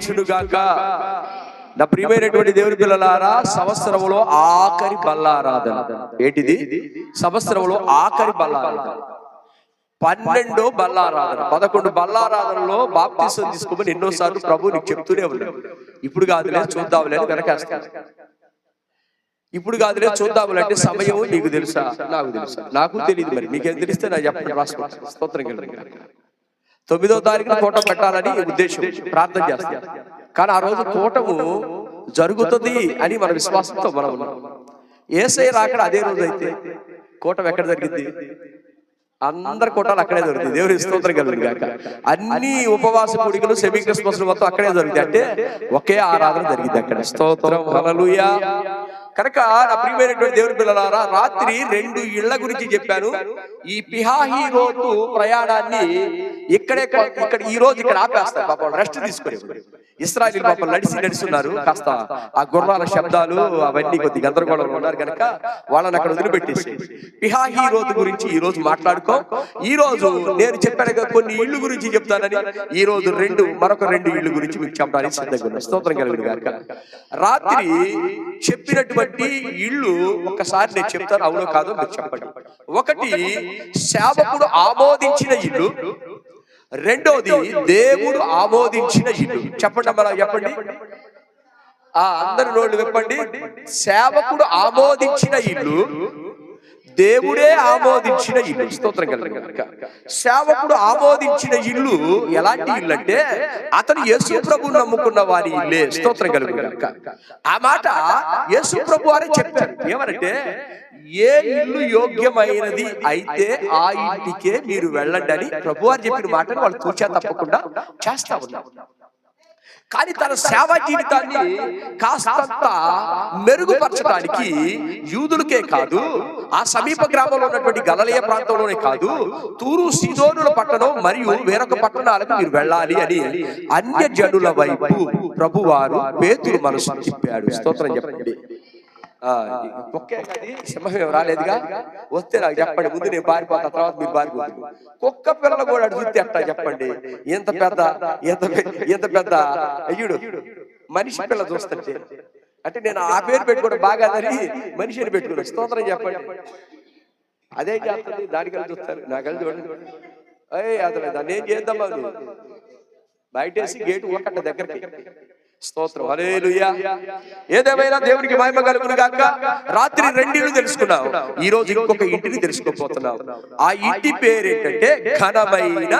దీవించునుగాక. నా ప్రియమైనటువంటి దేవుని పిల్లలారా, సంవత్సరంలో ఆఖరి బల్లారాధన. ఏంటిది? సంవత్సరంలో ఆఖరి బల్లారాధన. 12 బల్లారాధన. 11 బల్లారాధనలో బాప్తిసం తీసుకోమని ఎన్నోసార్లు ప్రభు నీకు చెప్తూనే ఉన్నాడు. ఇప్పుడు కాదులే చూద్దాంలే అని వెనకేస్తాను. ఇప్పుడు కాదులే చూద్దాంలే అంటే సమయం నీకు తెలుసా? నాకు తెలుసా? నాకు తెలియదు. మరి మీకేం తెలిస్తే నాకు చెప్పండి, రాసుకోండి. స్తోత్రం కలిగిన 9వ తారీఖున కూటం పెట్టాలని ఉద్దేశం, ప్రార్థన చేస్తాను. కానీ ఆ రోజు కూటము జరుగుతుంది అని మన విశ్వాసంతో మనం ఉన్నాం. యేసయ్య రాకడ అదే రోజు అయితే కూటం ఎక్కడ జరిగింది? అందరి కూటాలు అక్కడే జరుగుతుంది. దేవుని స్తోత్రం కలుగును గాక. అన్ని ఉపవాస కూడికలు, సెమీ క్రిస్మస్ మొత్తం అక్కడే జరుగుతాయి. అంటే ఒకే ఆరాధన జరిగింది అక్కడ. స్తోత్రం, హల్లెలూయా. కనుక నా ప్రియమైనటువంటి దేవుని పిల్లలారా, రాత్రి 2 ఇళ్ల గురించి చెప్పాను. ఈ పిహాహీరోతు ప్రయాణాన్ని ఇక్కడ ఈ రోజు ఇక్కడ ఆపేస్తారు. పాపం రెస్ట్ తీసుకుని ఇశ్రాయేలు పాపం నడుస్తున్నారు. కాస్త ఆ గుర్రాల శబ్దాలు అవన్నీ కొద్ది గందరగోళంలో ఉన్నారు కనుక వాళ్ళని అక్కడ వదిలిపెట్టేసి పిహాహీరోతు గురించి ఈ రోజు మాట్లాడుకో. ఈ రోజు నేను చెప్పాను కొన్ని ఇళ్ళు గురించి చెప్తానని, ఈ రోజు మరొక 2 ఇళ్ళు గురించి మీకు చెప్పడానికి సిద్ధంగా ఉన్నా. స్తోత్రం కలుగును గాక. రాత్రి చెప్పినటువంటి ఇళ్ళు ఒక్కసారి నేను చెప్తాను, అవునో కాదో మీరు చెప్పండి. ఒకటి సేవకుడు ఆమోదించిన ఇల్లు, రెండోది దేవుడు ఆమోదించిన ఇల్లు. చెప్పండి అమ్మా, చెప్పండి. అందరు నోళ్ళు విప్పండి. సేవకుడు ఆమోదించిన ఇల్లు, దేవుడే ఆమోదించిన ఇల్లు. స్తోత్రం కలుగును. సేవకుడు ఆమోదించిన ఇల్లు ఎలాంటి ఇల్లు అంటే అతను యేసు ప్రభువు నమ్ముకున్న వారి ఇల్లే. స్తోత్రం కలుగును. ఆ మాట యేసు ప్రభు వారే చెప్పారు. ఏమనంటే, ఏ ఇల్లు యోగ్యమైనది అయితే ఆ ఇంటికే మీరు వెళ్ళండి అని ప్రభు వారు చెప్పిన మాటను వాళ్ళు తూచా తప్పకుండా చేస్తా ఉన్నారు. కానీ తన సేవా జీవితాన్ని కాస్తంత మెరుగుపరచడానికి యూదులకే కాదు, ఆ సమీప గ్రామంలో ఉన్నటువంటి గలిలయ ప్రాంతంలోనే కాదు, తూరు సీదోనుల పట్టణం మరియు వేరొక పట్టణాలకు మీరు వెళ్ళాలి అని అన్య జనుల వైపు ప్రభువారు పేతురు మనసు తిప్పాడు. స్తోత్రం చెప్పండి. సింహం రాలేదుగా, వస్తే నాకు చెప్పండి. ముందు నేను పారిపోతా, తర్వాత మీరు పారిపోతుంది. కుక్క పిల్లలు కూడా చూస్తే అట్టా చెప్పండి. ఎంత పెద్ద అయ్యుడు మనిషి పిల్ల చూస్తుంటే అంటే నేను ఆ పేరు పెట్టుకోవడం బాగా మనిషిని పెట్టుకున్నాను. స్తోత్రం చెప్పండి. అదే చేస్తుంది, దానికి చూస్తారు. నాకు చూడండి, అతను దాన్ని ఏం చేద్దామా, బయటేసి గేటు ఒకట దగ్గరికి. స్తోత్రం, హల్లెలూయా. ఏదేమైనా దేవునికి మహిమ కలుగును గాక. రాత్రి 2 ఇళ్ళు తెలుసుకున్నాం, ఈ రోజు ఇంకొక ఇంటిని తెలుసుకోబోతున్నాం. ఆ ఇంటి పేరు ఏంటంటే ఘనమైన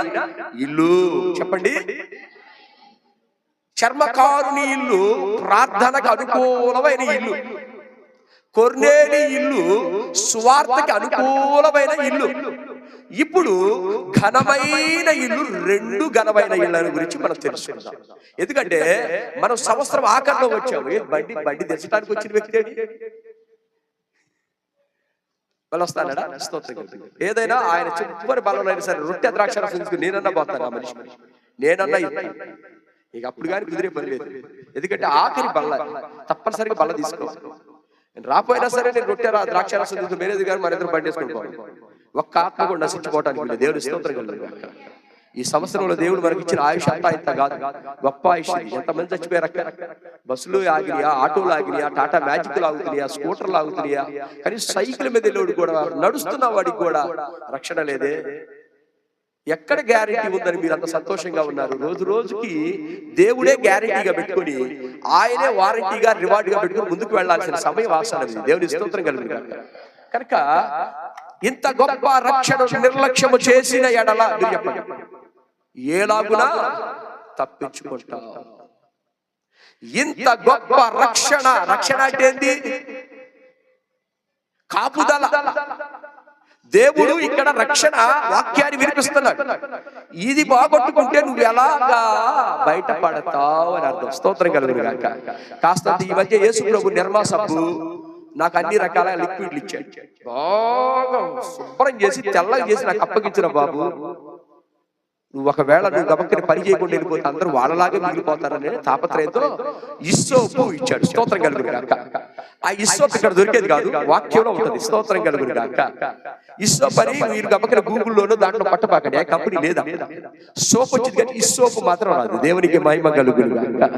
ఇల్లు. చెప్పండి. చర్మకారుని ఇల్లు ప్రార్థనకు అనుకూలమైన ఇల్లు. కొర్నేలి ఇల్లు సువార్తకి అనుకూలమైన ఇల్లు. ఇప్పుడు ఘనమైన ఇల్లు, 2 ఘనమైన ఇళ్ళ గురించి మనం తెలుసుకుందాం. ఎందుకంటే మనం సంవత్సరం ఆఖరిలో వచ్చాము. బండి తెచ్చడానికి వచ్చిన వ్యక్తి వాళ్ళు వస్తాడా? ఏదైనా ఆయన చివరి బలంలో అయినా సరే రొట్టె ద్రాక్షారసం తీసుకుని నేనన్నా పోతాను, ఆ మనిషి నేనన్నా ఇక అప్పుడు కానీ కుదిరే పని లేదు. ఎందుకంటే ఆఖరి బల్ల, తప్పనిసరిగా బల్ల తీసుకోవాలి. నేను రాపోయినా సరే నేను రొట్టె ద్రాక్షారసం తీసుకుని మేనేది గారు మన ఇద్దరు బండి వేసుకుని పోవాలి. ఒక్క ఆత్మ కూడా నశించుకోవటానికి దేవుడు స్తోత్రం కలుగును గాక. ఈ సంవత్సరంలో దేవుడు మనకి ఇచ్చిన ఆయుష్ అంతా ఇంత కాదు, గొప్ప ఆయుష్. ఎంతమంది చచ్చిపోయారు అక్కడ. బస్సులు ఆగినాయా, ఆటోలు ఆగినాయా, టాటా మ్యాజిక్లు ఆగుతున్నాయా, స్కూటర్లు ఆగుతున్నాయా, కానీ సైకిల్ మీద వెళ్ళేవాడు కూడా, నడుస్తున్న వాడికి కూడా రక్షణ లేదే. ఎక్కడ గ్యారెంటీ ఉందని మీరు అంత సంతోషంగా ఉన్నారు? రోజు రోజుకి దేవుడే గ్యారెంటీగా పెట్టుకుని, ఆయనే వారంటీగా రివార్డ్ గా పెట్టుకుని ముందుకు వెళ్లాల్సిన సమయం ఆసన్నది. దేవుని స్తోత్రం కలుగును గాక. కనుక ఇంత గొప్ప రక్షణ నిర్లక్ష్యము చేసిన ఎడల మీరు చెప్పండి, ఏలాగునా తప్పించుకుంటాం. ఇంత గొప్ప రక్షణ అంటే ఏంది? కాపుదల. దేవుడు ఇక్కడ రక్షణ వాక్యాన్ని వినిపిస్తున్నాడు. ఇది బాగొట్టుకుంటే నువ్వు ఎలాగా బయటపడతావు అని అర్థం. స్తోత్రం కలుగును గాక. కాస్త ఈ మధ్య యేసు ప్రభు నిర్మా సబ్బు నాకు అన్ని రకాల లిక్విడ్లు ఇచ్చాడు. బాగా శుభ్రం చేసి తెల్లగా చేసి నాకు అప్పగించిన బాబు. నువ్వు ఒకవేళ నువ్వు గబక్కని పని చేయకుండా వెళ్ళిపోతే అందరూ వాళ్ళలాగే మిగిలిపోతారని తాపత్రయంతో ఇస్సోపు ఇచ్చాడు. స్తోత్రం కలుగును గాక. ఆ ఇస్సోప్ ఇక్కడ దొరికేది కాదు, వాక్యంలో ఉంటుంది. స్తోత్రం కలుగును గాక. ఇస్సోప్ అని మీరు గబకన గూగుల్లోనూ దాంట్లో పట్టపాకండి, ఆ కంపెనీ లేదా. సోప్ వచ్చింది కానీ ఇస్సోప్ మాత్రం రాదు. దేవునికి మహిమ కలుగును గాక.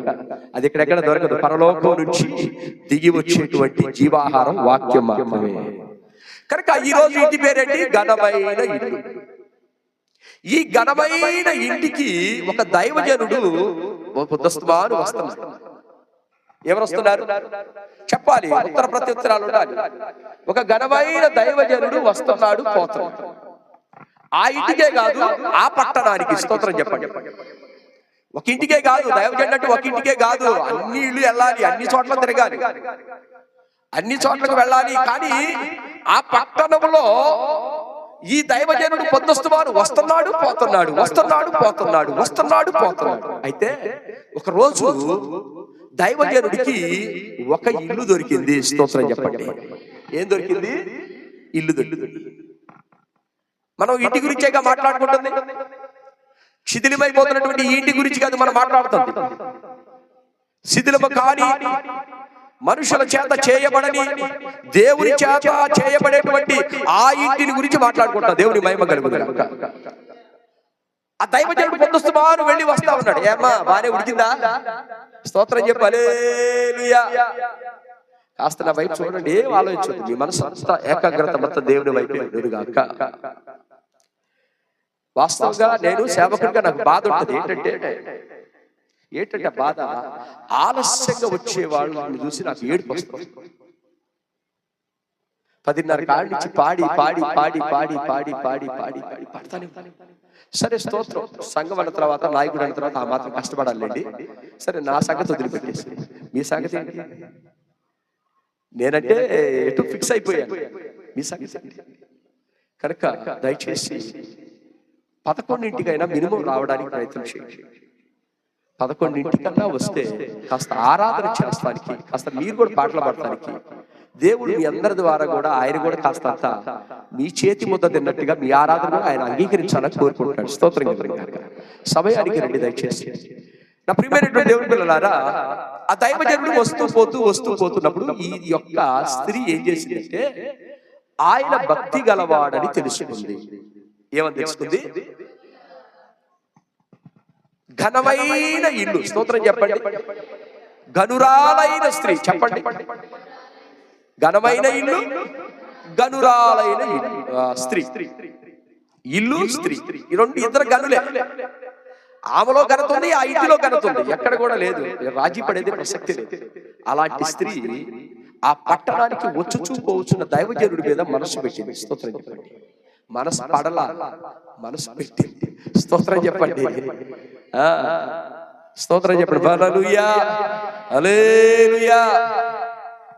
అది ఇక్కడెక్కడ దొరకదు. పరలోకం నుంచి దిగి వచ్చేటువంటి జీవాహారం వాక్యం మాత్రమే. కనుక ఈ రోజు ఇంటి పేరేంటి? ఘనమైన ఇల్లు. ఈ ఘనమైన ఇంటికి ఒక దైవజనుడు పొద్దుస్తమాను వస్తున్నాడు. ఎవరు వస్తున్నారు చెప్పాలి, ఉత్తర ప్రత్యుత్తరాలు ఉండాలి. ఒక ఘనమైన దైవజనుడు వస్తున్నాడు, పోతున్నాడు. ఆ ఇంటికే కాదు, ఆ పట్టణానికి. స్తోత్రం చెప్పండి. ఒక ఇంటికే కాదు, దైవజనుడు అంటే ఒక ఇంటికే కాదు, అన్ని ఇళ్ళు వెళ్ళాలి, అన్ని చోట్ల తిరగాలి, అన్ని చోట్లకు వెళ్ళాలి. కానీ ఆ పట్టణంలో ఈ దైవజనుడు పొద్దుస్తమాను వస్తున్నాడు, పోతున్నాడు, వస్తున్నాడు, పోతున్నాడు, వస్తున్నాడు, పోతున్నాడు. అయితే ఒక రోజు దైవజనుడికి ఒక ఇల్లు దొరికింది. స్తోత్రం చెప్పండి. ఏం దొరికింది? ఇల్లు దొరికింది. మనం ఇంటి గురించేగా మాట్లాడుకుంటుంది. శిథిలమైపోతున్నటువంటి ఈ ఇంటి గురించి కాదు మనం మాట్లాడుతుంది. శిథిలము కాని, మనుషుల చేత చేయబడని, దేవుని చేత చేయబడేటువంటి ఆ ఇంటిని గురించి మాట్లాడుకుంటాం. దేవుని మహిమ కలుగును గాక. ఆ దైవజనుడు పొద్దుస్తమాను వెళ్ళి వస్తా ఉన్నాడు. ఏమ్మా బానే ఉడికిందా? స్తోత్రం చెప్పు, హల్లెలూయా. కాస్త నా వైపు చూడండి, ఏం ఆలోచించండి. మీ మనసు అంతా ఏకాగ్రత మొత్తం దేవుని వైపు ఎదురుగాక. వాస్తవంగా నేను సేవకుడిగా నాకు బాధ ఉంటుంది. ఏంటంటే బాధ, ఆలస్యంగా వచ్చే వాళ్ళని చూసి నాకు ఏడుపు వస్తుంది. 10:30 కాడి నుంచి పాడి పాడి పాడి పాడి పాడి పాడి పాడి పాడి పాడతానే. సరే స్తోత్రం, సంఘం అన్న తర్వాత, నాయకుడు అన్న తర్వాత ఆ మాత్రం కష్టపడాలండి. సరే, నా సంగతి వదిలిపెట్టేసి మీ సంగతి ఏంటి? నేనంటే ఎటు ఫిక్స్ అయిపోయాను. మీ సంగతి కనుక దయచేసి 11ంటికైనా మినిమం రావడానికి ప్రయత్నం చేయండి. 11ంటికన్నా వస్తే కాస్త ఆరాధన చేస్తానికి, కాస్త మీరు కూడా పాటలు పాడటానికి, దేవుడు మీ అందరి ద్వారా కూడా ఆయన కూడా కాస్త మీ చేతి ముద్ద తిన్నట్టుగా మీ ఆరాధన ఆయన అంగీకరించాలని కోరుకుంటాడు. స్తోత్రం గాక. సమయానికి రండి దయచేసి. నా ప్రియమైనటువంటి దేవుని పిల్లలారా, ఆ దైవజనుడు వస్తూ పోతున్నప్పుడు ఈ యొక్క స్త్రీ ఏం చేసిందంటే, ఆయన భక్తి గలవాడని తెలుసుకుంది. ఏమని తెలుసుకుంది? ఘనమైన ఇల్లు. స్తోత్రం చెప్పండి. ఘనురాలైన స్త్రీ. చెప్పండి. ఘనమైన ఇల్లు, ఘనురాలైన స్త్రీ. ఇల్లు, స్త్రీ, ఈ రెండు ఇద్దరు గనులే. ఆమెలో ఘనత ఉంది, ఆ ఇంటిలో ఘనత ఉంది. ఎక్కడ కూడా లేదు, రాజీ పడేది ప్రసక్తి లేదు. అలాంటి స్త్రీ ఆ పట్టణానికి పోవచ్చున్న దైవజనుడి మీద మనసు పెట్టింది. స్తోత్రం చెప్పండి. మనసు పడలా, మనసు పెట్టింది. స్తోత్రం చెప్పండి. స్తోత్రం చెప్పండి. హల్లెలూయా, హల్లెలూయా.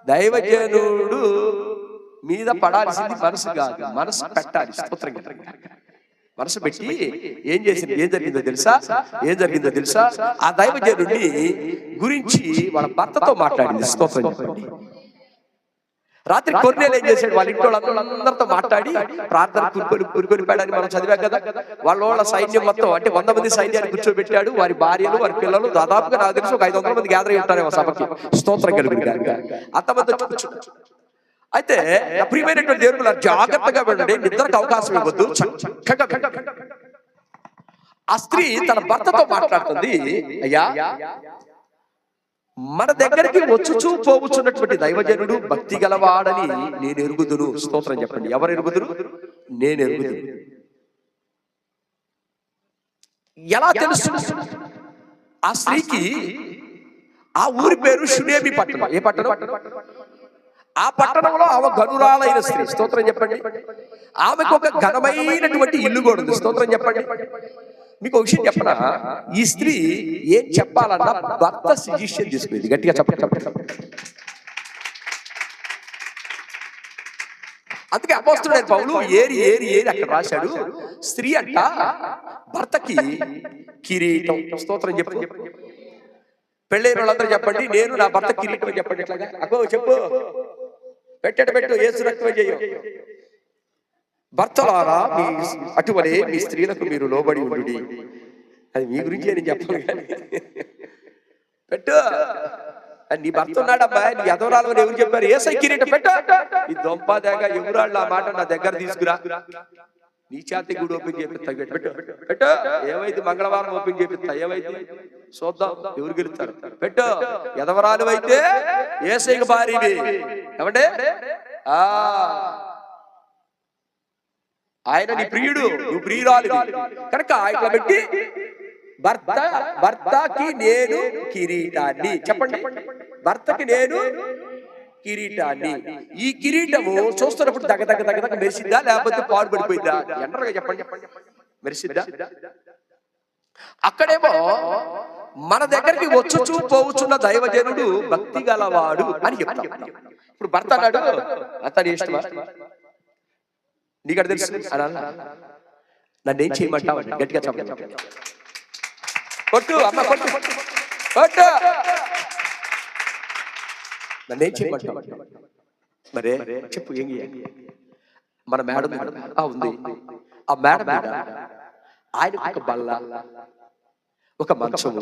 దైవజనుడు మీద పడాల్సింది మనసు కాదు, మనసు పెట్టాలి. స్తోత్రం చెప్పండి. మనసు పెట్టి ఏం చేసింది? ఏం జరిగిందో తెలుసా? ఆ దైవజనుడిని గురించి వాళ్ళ భర్తతో మాట్లాడింది. స్తోత్రం చెప్పండి. రాత్రి కొర్నేలు ఏం చేశాడు? వాళ్ళ ఇంట్లో అందరితో మాట్లాడి ప్రార్థన కూరుకొనిపోయాడని మనం చదివాం కదా. వాళ్ళ సైన్యం మొత్తం, అంటే 100 మంది సైన్యాన్ని కూర్చోబెట్టాడు. వారి భార్యలు, వారి పిల్లలు, దాదాపుగా నాకు తెలిసి ఒక 500 మంది గ్యాదర్ అయి ఉంటారేమో సభకి. స్తోత్రం కలుగును గాక. అంతమంది కూర్చున్నారు. అయితే ప్రియమైనటువంటి దేవుడు, జాగ్రత్తగా వెళ్ళండి, నిద్రకు అవకాశం ఇవ్వద్దు, చక్కగా వెళ్ళండి. ఆ స్త్రీ తన భర్తతో మాట్లాడుతుంది. అయ్యా, మన దగ్గరికి పోవచ్చున్నటువంటి దైవజనుడు భక్తి గలవాడని నేను ఎరుగుదును. స్తోత్రం చెప్పండి. ఎవరు ఎరుగుదురు? నేను ఎరుగుదును. ఎలా తెలుసు? ఆ స్త్రీకి ఆ ఊరి పేరు షునేమి పట్టణం. ఏ పట్టణం? ఆ పట్టణంలో ఆమె ఘనురాలైన స్త్రీ. స్తోత్రం చెప్పండి. ఆమెకు ఒక ఘనమైనటువంటి ఇల్లు కూడా ఉంది. స్తోత్రం చెప్పండి. మీకు ఒక విషయం చెప్పనా, ఈ స్త్రీ ఏం చెప్పాలన్నా భర్త సజెషన్ తీసుకునేది. గట్టిగా చెప్పండి. అందుకే అపోస్తలుడైన పౌలు ఏరి అక్కడ రాశాడు, స్త్రీ అంట భర్తకి కిరీటం. స్తోత్రం చెప్పండి. పెళ్ళైన వాళ్ళందరూ చెప్పండి, నేను నా భర్త కిరీటం అని చెప్పండి. ఇట్లాగా అగో చెప్పు, పెట్టు, యేసు రక్తమే చెయ్యం. భర్తలారా, మీ అటువలే మీ స్త్రీలకు మీరు లోబడి ఉండుడి. అది మీ గురించి నేను చెప్పాను కానీ పెట్టు. నీ భర్త ఉన్నాడమ్మా, నీ ఎదవరాలు అని ఎవరు చెప్పారు? ఏసై కిరీటం పెట్ట. ఈ దొంపదేగ ఎవరాళ్ళు ఆ మాట నా దగ్గర తీసుకురా, నీ చేతి గుడి ఓపెన్ చేపిస్తా, పెట్టు పెట్టు. ఏమైంది? మంగళవారం ఓపెన్ చేపిస్తా. ఏమైంది చూద్దాం ఎవరు గెలుస్తారు. పెట్టు. ఎదవరాలు అయితే ఏసైకి భారీవి ఏమంటే ఆయన నీ ప్రియుడు, నువ్వు ప్రియురాలు కనుక ఇట్లా పెట్టి భర్తకి నేను కిరీటాన్ని చెప్పండి. భర్తకి నేను కిరీటాన్ని. ఈ కిరీటము చూస్తున్నప్పుడు దగ్గ దగ్గ దగ్గ దగ్గ మెరిసిద్దా లేకపోతే పాడుపడిపోయిందా? ఎండగా చెప్పండి. మెరిసిద్దా? అక్కడేమో మన దగ్గరికి వచ్చుచూ పోవచ్చున్న దైవజనుడు భక్తి గలవాడు అని చెప్తాం. ఇప్పుడు భర్త అన్నాడు, అతని ఇష్టమా నీకు తెలుసు నన్ను ఏం చేయమంటావు? గట్టిగా చెప్పండి. కొట్టు అమ్మ, కొట్టు కొట్టు. నన్ను ఏం చేయమంటావు? మరే చెప్పు. ఏం మన మేడం ఉంది. ఆ మేడం ఆయన ఒక బల్ల, ఒక మంచము,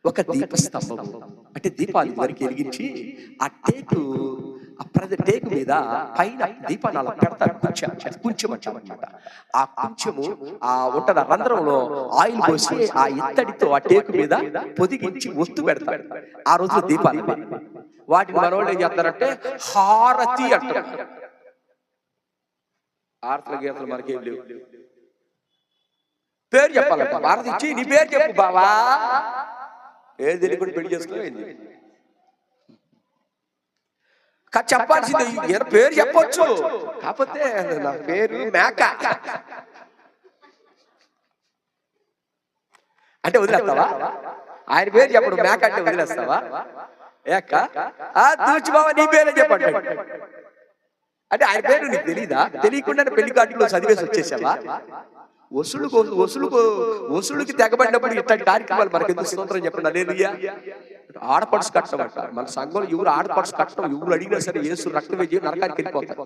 ఒక దీపస్తంభం. అంటే దీపాలు వరకు వెలిగించి ఆ టేకు టేకు మీద పైన దీపాన్ని అలా పెడతారు. కుంచెం అంటామన్నమాట. ఆ కుంచెము ఆ ఉంటద రంధ్రంలో ఆయిల్ పోసి ఆ ఇత్తడితో ఆ టేకు మీద పొదిగించి ఒత్తు పెడతారు. ఆ రోజు దీపాలు. వాటిని మనోళ్ళు ఏం చేస్తారంటే హారతి అంటారు. ఆర్తల గీతలు మనకేం లేవు. పేరు చెప్పాలంట. హారతి ఇచ్చి నీ పేరు చెప్పు బావా. పేరు తెలియకుండా పెళ్లి చేసుకోవాలి. చెప్పాల్సింది పేరు చెప్పొచ్చు, కాకపోతే నా పేరు మేక అంటే వదిలేస్తావా? ఆయన పేరు చెప్పడు, మేక అంటే వదిలేస్తావా? ఏక్క తూచి బావ నీ పేరే చెప్పండి అంటే ఆయన పేరు నీకు తెలీదా? తెలియకుండా పెళ్లి కార్డులో చదివేసి వచ్చేసావా? వసూలుకి తెగబడినప్పుడు ఇట్లాంటి కార్యక్రమాలు మనకెందుకు? స్తోత్రం చెప్పండి. హల్లెలూయా. ఆడపడుచు కట్టడం అంట. మన సంఘంలో ఎవరు ఆడపడుచు కట్టడం ఎవరు అడిగినా సరే యేసు రక్తం వేసి నరకానికి వెళ్ళిపోతారు.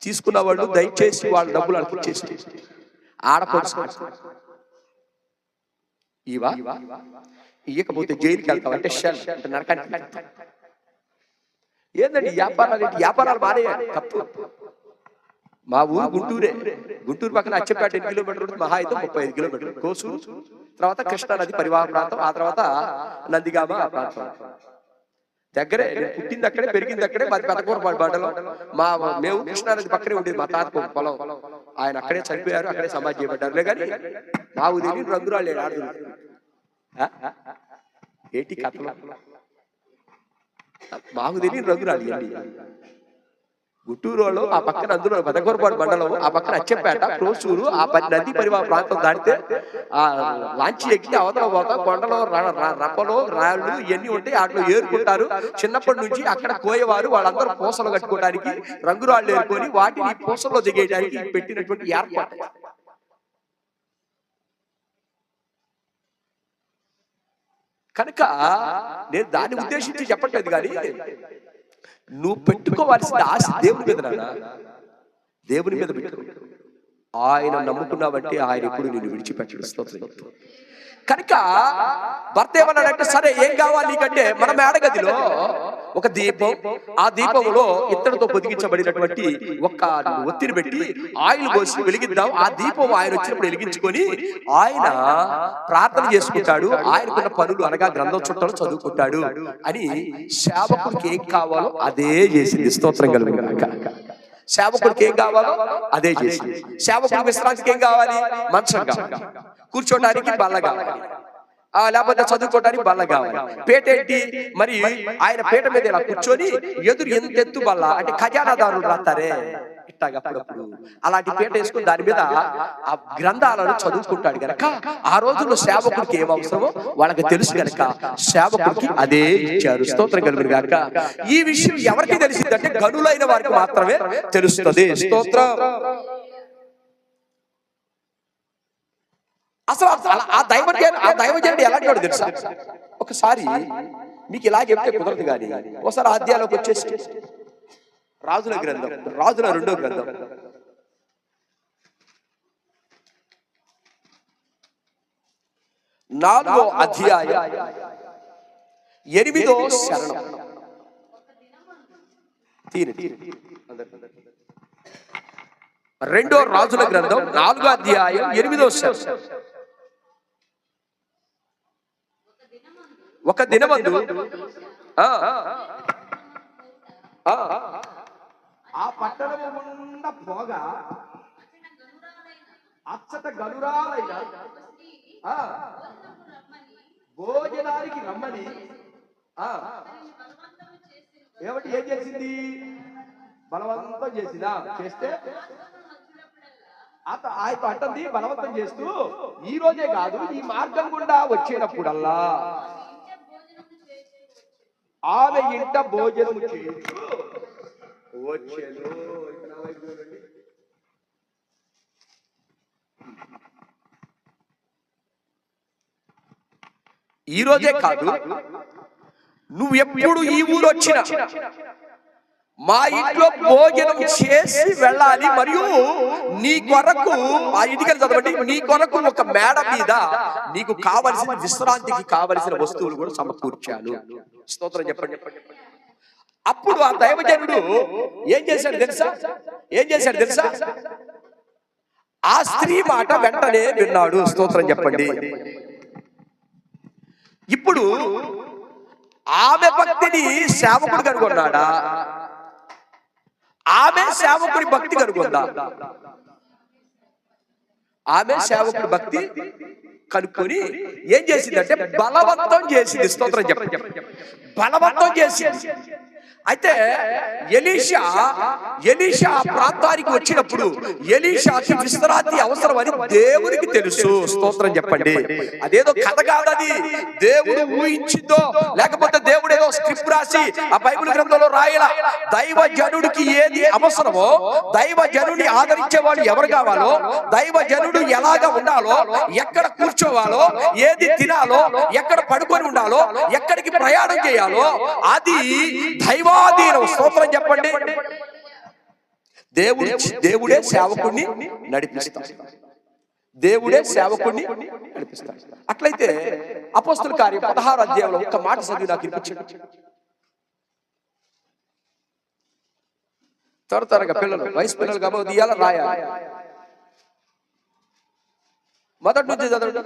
తీసుకున్న వాళ్ళు దయచేసి వాళ్ళ డబ్బులు అర్పించేసి ఆడపడుచు ఇవా ఇయ్యకపోతే జైలుకి వెళ్తాం అంటే షెల్ అంటే నరకానికి. ఏందండి వ్యాపారాలు మానేయాలి. తప్పు. మా ఊరు గుంటూరే. గుంటూరు పక్కన అచ్చంపేట 8 కిలోమీటర్లు, మహా అయితే 35 కిలోమీటర్లు. కోసూరు, తర్వాత కృష్ణా నది పరివాహ ప్రాంతం, ఆ తర్వాత నందిగామ ప్రాంతం. దగ్గరే. పుట్టింది అక్కడే, పెరిగింది అక్కడే. మాది పెద్దకూర మండలం. మేము కృష్ణా నది పక్కనే ఉండేది. మా తాత పొలం. ఆయన అక్కడే చనిపోయారు, అక్కడే సమాధి చేయబడ్డారులే. కానీ మా ఊరి రంగురాళ్ళు ఆడు ఏంటి కథలు? మాకు తెలియని రంగురాళ్ళు అండి. గుంటూరు వాళ్ళు ఆ పక్కన, అందులో పెదకూరపాడు మండలం, ఆ పక్కన అచ్చంపేట, కోసూరు, ఆ నది పరివాహ ప్రాంతం దాటితే ఆ లాంచి ఎక్కి అవతల పోతా కొండలో రప్పలు రాళ్ళు ఇవన్నీ ఉంటాయి. వాటిలో ఏరుకుంటారు. చిన్నప్పటి నుంచి అక్కడ కోయేవారు వాళ్ళందరూ పూసలు కట్టుకోవడానికి రంగురాళ్ళు ఏరుకొని వాటిని పూసల్లో దిగేయడానికి పెట్టినటువంటి ఏర్పాటు. కనుక నేను దాన్ని ఉద్దేశించి చెప్పట్లేదు, కానీ నువ్వు పెట్టుకోవాల్సిన ఆశ దేవుని మీద నాన్న. దేవుని మీద పెట్టుకో. ఆయన నమ్ముకున్నావంటే ఆయన ఎప్పుడు నిన్ను విడిచిపెట్టడు. స్తోత్రం. కనుక భర్త ఏమన్నాడంటే, సరే ఏం కావాలి నీకంటే, మన మేడగదిలో ఒక దీపం, ఆ దీపంలో ఇత్తడితో పొదిగించబడినటువంటి ఒక ఒత్తిడి పెట్టి ఆయిల్ పోసి వెలిగిద్దాం. ఆ దీపం ఆయన వచ్చినప్పుడు వెలిగించుకొని ఆయన ప్రార్థన చేసుకుంటాడు. ఆయనకున్న పనులు అనగా గ్రంథం చుట్టలు చదువుకుంటాడు అని సేవకుడికి ఏం కావాలో అదే చేసింది. స్తోత్రం కలుగుగాక. సేవకుడికి ఏం కావాలో అదే చేసింది. సేవకుడికి విశ్రాంతికి ఏం కావాలి? మంచం కావాలి, కూర్చోడానికి బల్ల కావాలి, లేకపోతే చదువుకోవడానికి బల్ల కావాలి. పేట ఏంటి మరి? ఆయన పీట మీద ఇలా కూర్చొని ఎదురు ఎంతెత్తు బల్ల అంటే ఖజానాదారులు రాస్తారే ఇట్లాగప్పుడు అలాంటి పీట వేసుకుని దాని మీద ఆ గ్రంథాలను చదువుకుంటాడు గనక ఆ రోజుల్లో సేవకుడికి ఏం అవసరమో వాళ్ళకి తెలుసు గనక సేవకుడికి అదే ఇచ్చారు. స్తోత్రం కలుగును గాక. ఈ విషయం ఎవరికి తెలిసిందంటే గనులైన వారికి మాత్రమే తెలుస్తుంది. స్తోత్రం. అసలు ఆ దైవజనుడు ఎలాంటి వాడు తెలుసా? ఒకసారి మీకు ఇలా చెప్తే కుదరదు, కానీ ఒకసారి ఆద్యాలోకి వచ్చేసి రాజుల గ్రంథం, రాజుల 2వ గ్రంథం, 4వ అధ్యాయం 8వ శరణం. రెండో రాజుల గ్రంథం 4వ అధ్యాయం 8వ శరణం. ఒక దినమందు ఆ పట్టణము గుండా పోగా అచ్చట గనురాలైన భోజనానికి రమ్మని ఏమిటి ఏం చేసింది? బలవంతం చేసిందా? చేస్తే ఆయన అంటుంది బలవంతం చేస్తూ ఈ రోజే కాదు ఈ మార్గం గుండా వచ్చేటప్పుడల్లా ఆమె ఇంట భోజనం చేస్తూ వచ్చేను. ఈ రోజే కాదు, నువ్వు ఎప్పుడు ఈ ఊరు వచ్చినా మా ఇంట్లో భోజనం చేసి వెళ్ళాలి. మరియు నీ కొరకు ఆ ఇంటికి చదవండి, నీ కొరకు ఒక మేడ మీద నీకు కావలసిన విశ్రాంతికి కావలసిన వస్తువులు కూడా సమకూర్చాను. స్తోత్రం చెప్పండి. అప్పుడు ఆ దైవజనుడు ఏం చేశాడు తెలుసా? ఆ స్త్రీ మాట వెంటనే విన్నాడు. స్తోత్రం చెప్పండి. ఇప్పుడు ఆమె భక్తిని సేవకుడు కనుగొన్నాడా? ఆమె సేవకుడి భక్తి కనుగొందా? ఆమె సేవకుడి భక్తి కనుక్కొని ఏం చేసిందంటే బలవంతం చేసింది. స్తోత్రం చెప్పండి. బలవంతం చేసింది. అయితే ఎలీషా ప్రాంతానికి వచ్చినప్పుడు ఎలీషాకి విశ్రాంతి అవసరమని దేవునికి తెలుసు. స్తోత్రం చెప్పండి. అదేదో కథ కాదది, దేవుడు ఊహించిందో లేకపోతే దేవుడు ఏదో స్క్రిప్ట్ రాసి ఆ బైబిల్ గ్రంథంలో రాయలా. దైవ జనుడికి ఏది అవసరమో, దైవ జనుడిని ఆదరించే వాళ్ళు ఎవరు కావాలో, దైవ జనుడు ఎలాగా ఉండాలో, ఎక్కడ కూర్చోవాలో, ఏది తినాలో, ఎక్కడ పడుకొని ఉండాలో, ఎక్కడికి ప్రయాణం చేయాలో అది దైవాధీనం. స్తోత్రం చెప్పండి. దేవుడే సేవకుడిని నడిపిస్తాడు. అట్లయితే అపోస్తుల కార్యం 16వ అధ్యాయంలో ఒక్క మాట చదివి నాకు వినిపించండి. త్వరగా పిల్లలు, వయసు పిల్లలు కాబట్టి ఇయ్యాల రాయాలి. మొదటి నుంచి చదవండి.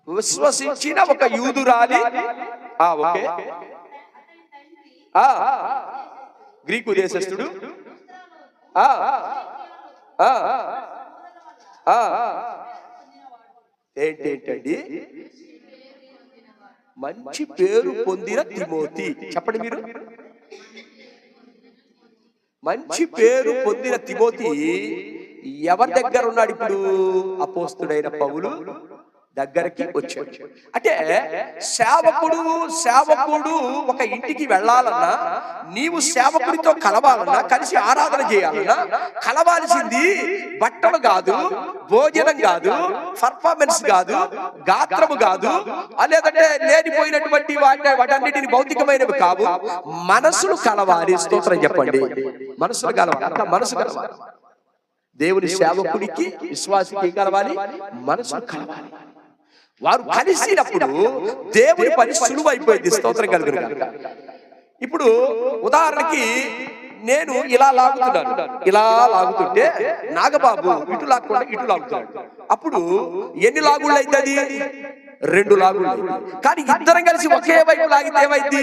విశ్వసించిన ఒక యూదురాలి, ఓకే, గ్రీకు దేశస్థుడు, ఏంటండి మంచి పేరు పొందిన తిమోతి. చెప్పండి మీరు. మంచి పేరు పొందిన తిమోతి ఎవరి దగ్గర ఉన్నాడు? ఇప్పుడు అపోస్తుడైన పౌలు దగ్గరికి వచ్చాడు. అంటే సేవకుడు ఒక ఇంటికి వెళ్ళాలన్నా, నీవు సేవకుడితో కలవాలన్నా, కలిసి ఆరాధన చేయాలన్నా కలవాల్సింది బట్టలు కాదు, భోజనం కాదు, పర్ఫార్మెన్స్ కాదు, గాత్రము కాదు, లేదంటే లేనిపోయినటువంటి వాటన్నిటిని భౌతికమైనవి కావు, మనసులు కలవాలి. స్తోత్రం చెప్పండి. మనసులు కలవాలి. మనసు కలవాలి. దేవుని సేవకుడికి విశ్వాసికి కలవాలి, మనసులు కలవాలి. వారు కలిసినప్పుడు దేవుని పని సులువైపోయింది. స్తోత్రం కలుగును. ఇప్పుడు ఉదాహరణకి నేను ఇలా లాగుతుంటే నాగబాబు ఇటు లాక్కుండా ఇటు లాగుతున్నాడు. అప్పుడు ఎన్ని లాగుళ్ళు అవుతుంది? 2 లాగుళ్ళు. కానీ ఇద్దరం కలిసి ఒకే వైపు లాగితే ఏమైంది?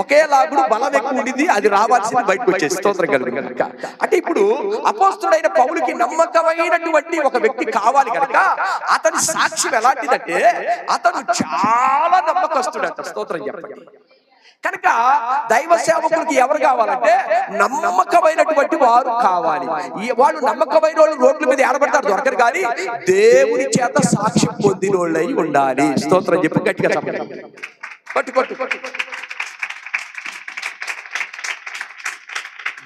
ఒకే లాగుడు బలం ఎక్కువ ఉండింది, అది రావాల్సింది బయటకు వచ్చేసి. స్తోత్రం కలుగును కనుక అంటే ఇప్పుడు అపోస్తుడైన పౌలుకి నమ్మకమైనటువంటి ఒక వ్యక్తి కావాలి కనుక అతని సాక్ష్యం ఎలాంటిదంటే అతను చాలా నమ్మకస్తుడంట. స్తోత్రం చెప్పండి. కనుక దైవ సేవకులకి ఎవరు కావాలంటే నమ్మకమైనటువంటి వారు కావాలి. వాళ్ళు నమ్మకమైన వాళ్ళు రోడ్ల మీద ఏడబడతారు, దొరకరు. కానీ దేవుని చేత సాక్ష్యం పొందిన వాళ్ళై ఉండాలి. స్తోత్రం చెప్పి గట్టిగా చెప్పండి. కొట్టు.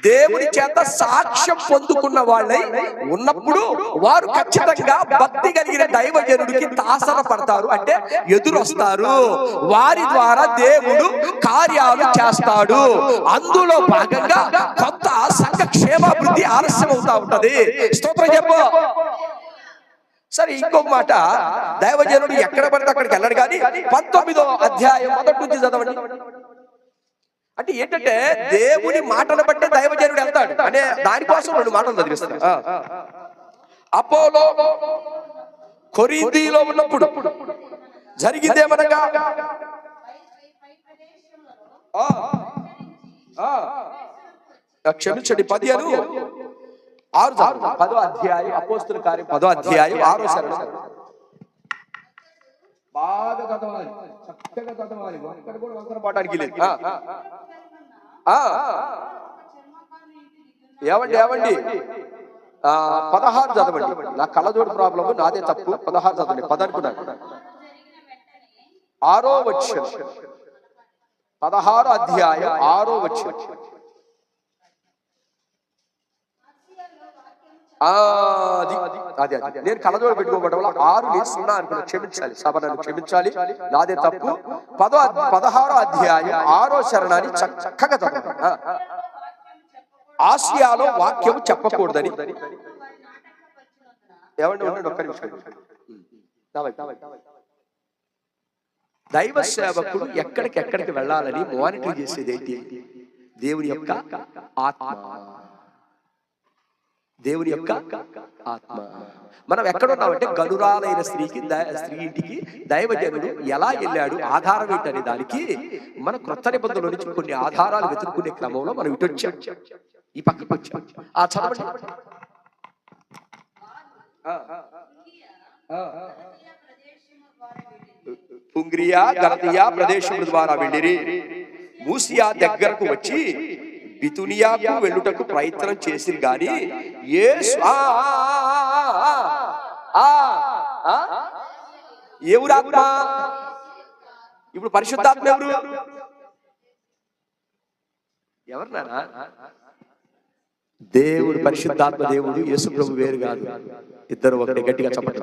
దేవుని చేత సాక్ష్యం పొందుకున్న వాళ్ళై ఉన్నప్పుడు వారు ఖచ్చితంగా భక్తి కలిగిన దైవజనుడికి తాసర పడతారు, అంటే ఎదురొస్తారు. వారి ద్వారా దేవుడు కార్యాలు చేస్తాడు. అందులో భాగంగా కొంత సంఘ క్షేమాభివృద్ధి ఆలస్యం అవుతా ఉంటది. స్తోత్రం చెప్పు. సరే, ఇంకొక మాట, దైవజనుడు ఎక్కడ పడితే అక్కడికి వెళ్ళడు కానీ 19వ అధ్యాయం మొదటి నుంచి చదవండి. అంటే ఏంటంటే దేవుని మాటను బట్టి దైవజనుడు వెళ్తాడు అనే దానికోసం 2 మాటలు చదివిస్తాడు. అపోలో కొరింథీలో ఉన్నప్పుడు జరిగిందేమనగా, క్షమించండి, 10వ అధ్యాయం అపోస్తుల కార్యం 10వ అధ్యాయం 6వ శరణం. బాగా చదవాలి, చక్కగా చదవాలి, ఒక్కడు కూడా వంకర పాఠానికి లేదు. ఏవండి 16 చదవండి. నా కళ్ళజోడు ప్రాబ్లమ్, నాదే తప్పు. 16 చదవండి. 10 అనుకున్నాను. 6వ వచనం, 16వ అధ్యాయం 6వ వచనం. నేను కళ్ళజోడు పెట్టుకోవడం వల్ల 6 లేదు 0 అనుకున్నాను. క్షమించాలి, సభ నన్ను క్షమించాలి, నాదే తప్పు. 16వ అధ్యాయం 6వ శరణాన్ని చక్కగా చదవండి. ఆసియాలో వాక్యము చెప్పకూడదని. ఏమండి ఒక్క నిమిషం. దైవ సేవకుడు ఎక్కడికి వెళ్ళాలని మానిటర్ చేసేది ఏంటి? దేవుని యొక్క ఆత్మ. దేవుని యొక్క ఆత్మ. మనం ఎక్కడున్నామంటే గనురాలైన స్త్రీ ఇంటికి దైవజనుడు ఎలా వెళ్ళాడు, ఆధారం ఏంటనే దానికి మన క్రొత్త నిబంధనల నుంచి కొన్ని ఆధారాలు వెతుక్కునే క్రమంలో మనం ఇటు వచ్చాం, ఈ పక్కకు వచ్చాం. చదవండి. హుంగ్రియా గలతియా ప్రదేశముల ద్వారా వెళ్ళిరి. మూసియా దగ్గరకు వచ్చి బితునియాకు వెళ్ళుటకు ప్రయత్నం చేసిరు గాని యేసు ఎవరాత్మ? ఇప్పుడు పరిశుద్ధాత్మ ఎవరు నానా? దేవుడు పరిశుద్ధాత్మ దేవుడు, యేసు ప్రభు వేరు కాదు. ఇద్దరు ఒకటి. గట్టిగా చెప్పండి.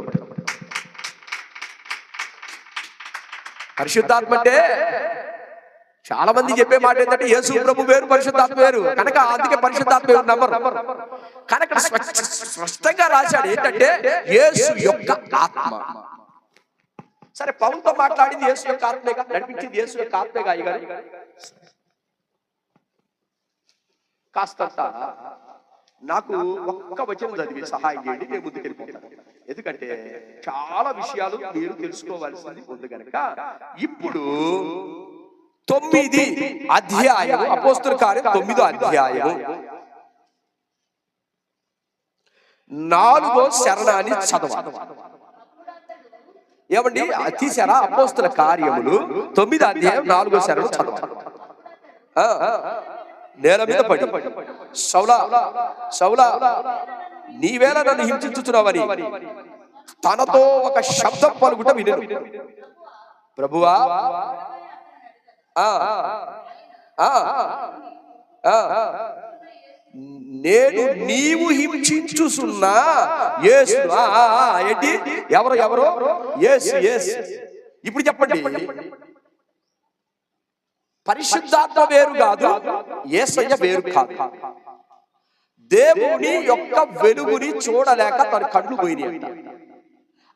పరిశుద్ధాత్మ అంటే చాలా మంది చెప్పే మాట ఏంటంటే యేసు ప్రభు వేరు, పరిశుద్ధాత్మ వేరు కనుక అందుకే పరిశుద్ధాత్మ వేరు నంబర్. కనుక స్పష్టంగా రాశాడు ఏంటంటే యేసు యొక్క ఆత్మ. సరే, పౌలుతో మాట్లాడింది యేసు యొక్క ఆత్మేగా, నడిపించింది యేసు యొక్క ఆత్మేగా. అయ్యగారు కాస్తంత నాకు ఒక్క వచనం చదివి సహాయం చేయండి, నేను ముందుకెళ్ళిపోతాను. ఎందుకంటే చాలా విషయాలు మీరు తెలుసుకోవాల్సింది ఉంది కనుక. ఇప్పుడు 9వ అధ్యాయం అపోస్తుల కార్యం 9వ అధ్యాయం 4వ శరణాన్ని చదవాలి. ఏమండి తీసారా? అపోస్తుల కార్యములు 9వ అధ్యాయం 4వ శరణం చదవాలి. నేల మీద పడి సౌలా నీవేళ నన్ను హింసించుచున్నావని తనతో ఒక శబ్దం పలుకుట వినెను. ప్రభువా, నేను నీవు హింసించుచున్నా యేసు. ఏంటి? ఎవరో యేసు. ఇప్పుడు చెప్పండి, పరిశుద్ధాత్మ వేరు కాదు, యేసయ్య వేరు కాదు. దేవుని యొక్క వెలుగుని చూడలేక తన కళ్ళు పోయినాయి.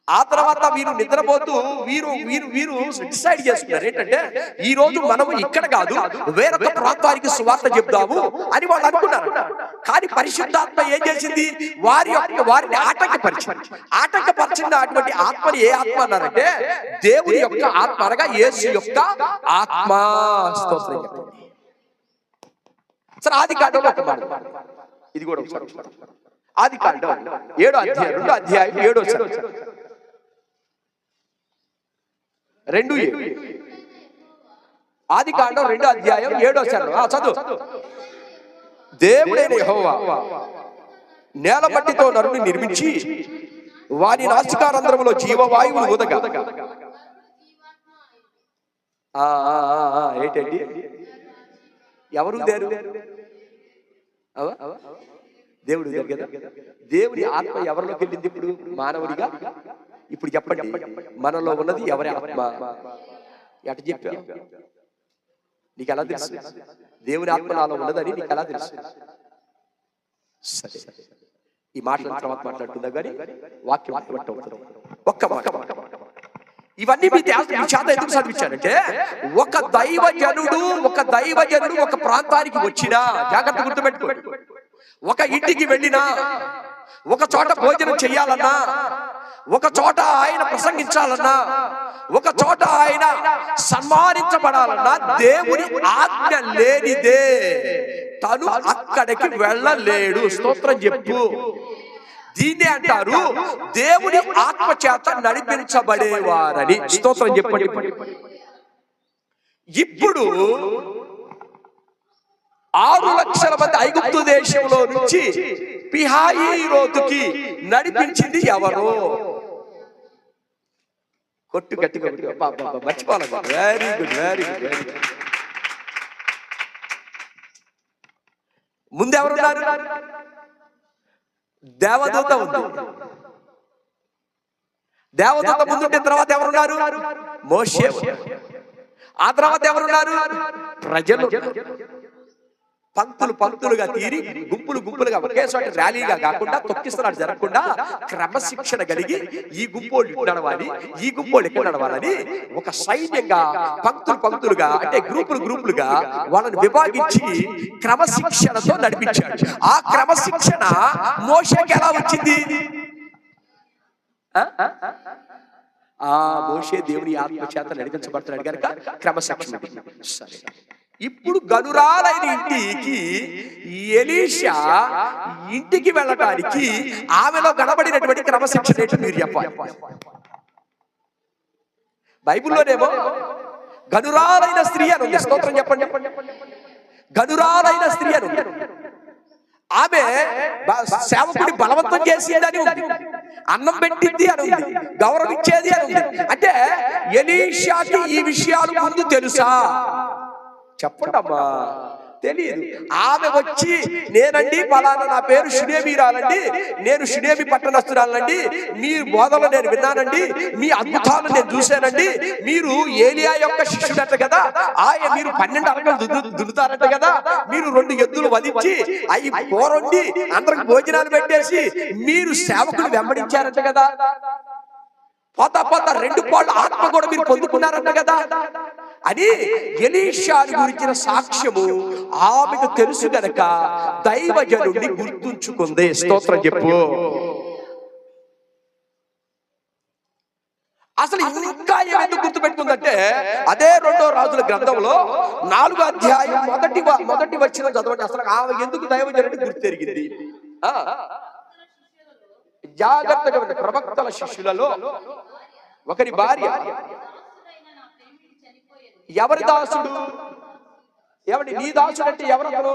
ఆ తర్వాత వీరు నిద్రపోతూ వీరు డిసైడ్ చేసుకున్నారు ఏంటంటే ఈ రోజు మనము ఇక్కడ కాదు వేరొక ప్రాంతానికి సువార్త చెప్దాము అని వాళ్ళు అనుకున్నారు. కానీ పరిశుద్ధాత్మ ఏం చేసింది? వారిని ఆటంకపరిచిన అటువంటి ఆత్మని ఏ ఆత్మ అన్నారంటే దేవుని యొక్క ఆత్మ, అనగా యేసు యొక్క ఆత్మ. స్తోత్రం చెప్పండి. సరే, ఆదికాండంలో ఒక మాట, ఇది కూడా ఆదికాండం 7వ అధ్యాయం 2వ అధ్యాయం 7వ వచనం. 2 ఆదికాండం 2వ అధ్యాయం 7వ వచనం చదువు. దేవుడైన యెహోవా నేల మట్టితో నరుని నిర్మించి వాని నాసికారంధ్రములో జీవవాయువులు ఊదగా. ఏంటండి? ఎవరు దేరు? దేవుడు కదా. దేవుడి ఆత్మ ఎవరిలోకి వెళ్ళింది ఇప్పుడు మానవుడిగా? ఇప్పుడు చెప్పండి, మనలో ఉన్నది ఎవరి ఆత్మ? ఎట చెప్పా? నీకు ఎలా తెలుసు దేవుని ఆత్మ నాలో ఉన్నదని? నీకు ఎలా తెలుసు? సరే, ఈ మాటల తర్వాత మాట్లాడుతుందా కానీ వాక్యం ఒక్క ఇవన్నీ మీ చేత ఎందుకు చదివించారంటే, ఒక దైవజనుడు ఒక ప్రాంతానికి వచ్చినా, జాగ్రత్త గుర్తుపెట్టుకోండి, ఒక ఇంటికి వెళ్ళినా, ఒక చోట భోజనం చెయ్యాలన్నా, ఒక చోట ఆయన ప్రసంగించాలన్నా, ఒక చోట ఆయన సన్మానించబడాలన్నా, దేవుని ఆజ్ఞ లేనిదే తను అక్కడికి వెళ్ళలేడు. స్తోత్రం చెప్పు. దీన్నే అంటారు దేవుని ఆత్మ చేత నడిపించబడేవారని. స్తోత్రం చెప్పండి. ఇప్పుడు 6 లక్షల మంది ఐగుప్తు దేశంలో నుంచి పిహాయిరోతుకి నడిపించింది ఎవరు? కొట్టు గట్టిగా మర్చిపోవాలి. Very good, very good, very good. ముందెవరున్నారు? దేవదూత ఉంది. దేవదూత ముందుంటే తర్వాత ఎవరున్నారు? మోషే. ఆ తర్వాత ఎవరున్నారు? ప్రజలు. పంక్తులుగా తీరి, గుంపులుగా ఒకేసారి ర్యాలీగా కాకుండా, తొక్కిసలాట జరగకుండా క్రమశిక్షణ కలిగి ఈ గుంపోళ్ళు నడవాలి, ఈ గుంపోళ్ళు ఎక్కడ నడవాలని ఒక సైన్యంగా పంక్తులుగా, అంటే గ్రూపులుగా వాళ్ళని విభాగించి క్రమశిక్షణతో నడిపించాడు. ఆ క్రమశిక్షణ మోషేకి ఎలా వచ్చింది? మోషే దేవుని ఆత్మ చేత నడిపించబడుతున్నాడు కనుక క్రమశిక్షణ. సరే, ఇప్పుడు గనురాలైన ఇంటికి ఎలీషా ఇంటికి వెళ్ళటానికి ఆమెలో కనబడినటువంటి క్రమశిక్షణ ఏంటో మీరు చెప్పాలి. బైబిల్లోనేమో గనురాలైన స్త్రీ అని ఉంది. స్తోత్రం చెప్పండి. గనురాలైన స్త్రీ అని ఉంది. ఆమె సేవకుడి బలవంతం చేసిందని ఉంది, అన్నం పెట్టింది అని ఉంది, గౌరవం ఇచ్చేది అని ఉంది. అంటే ఎలీషాకి ఈ విషయాలు ముందు తెలుసా? చెప్పండి అమ్మా. తెలియదు. ఆమె వచ్చి, నేనండి పలానా, నా పేరు షునేమీరాలండి, నేను షునేమి పట్టణస్తురాలండి, మీ బోధనలు నేను విన్నానండి, మీ అద్భుతాలు నేను చూశానండి, మీరు ఏలియా యొక్క శిష్యుడంట కదా, మీరు 12 అరకలు దున్నుతారంట కదా, మీరు 2 ఎద్దులు వధించి అవి కూరొండి అందరికి భోజనాలు పెట్టేసి మీరు సేవకులు వెంబడించారంట కదా, పోతా 2 పాళ్ళు ఆత్మ కూడా మీరు పొందుకున్నారంట కదా అని ఎలీషాని గురించిన సాక్ష్యము ఆమెకు తెలుసు గనక దైవజనుడిని గుర్తుంచుకుంది. స్తోత్రం చెప్పు. అసలు ఇంకా ఏమెందుకు గుర్తుపెట్టుకుందంటే, అదే 2వ రాజుల గ్రంథంలో 4వ అధ్యాయం మొదటి వచనం చదవండి. అసలు ఆమె ఎందుకు దైవజనుడిని గుర్తెరిగింది? జాగ్రత్తగా ప్రవక్తల శిష్యులలో ఒకరి భార్య. ఎవరి దాసుడు? ఎవరి? నీ దాసుడు అంటే ఎవరు?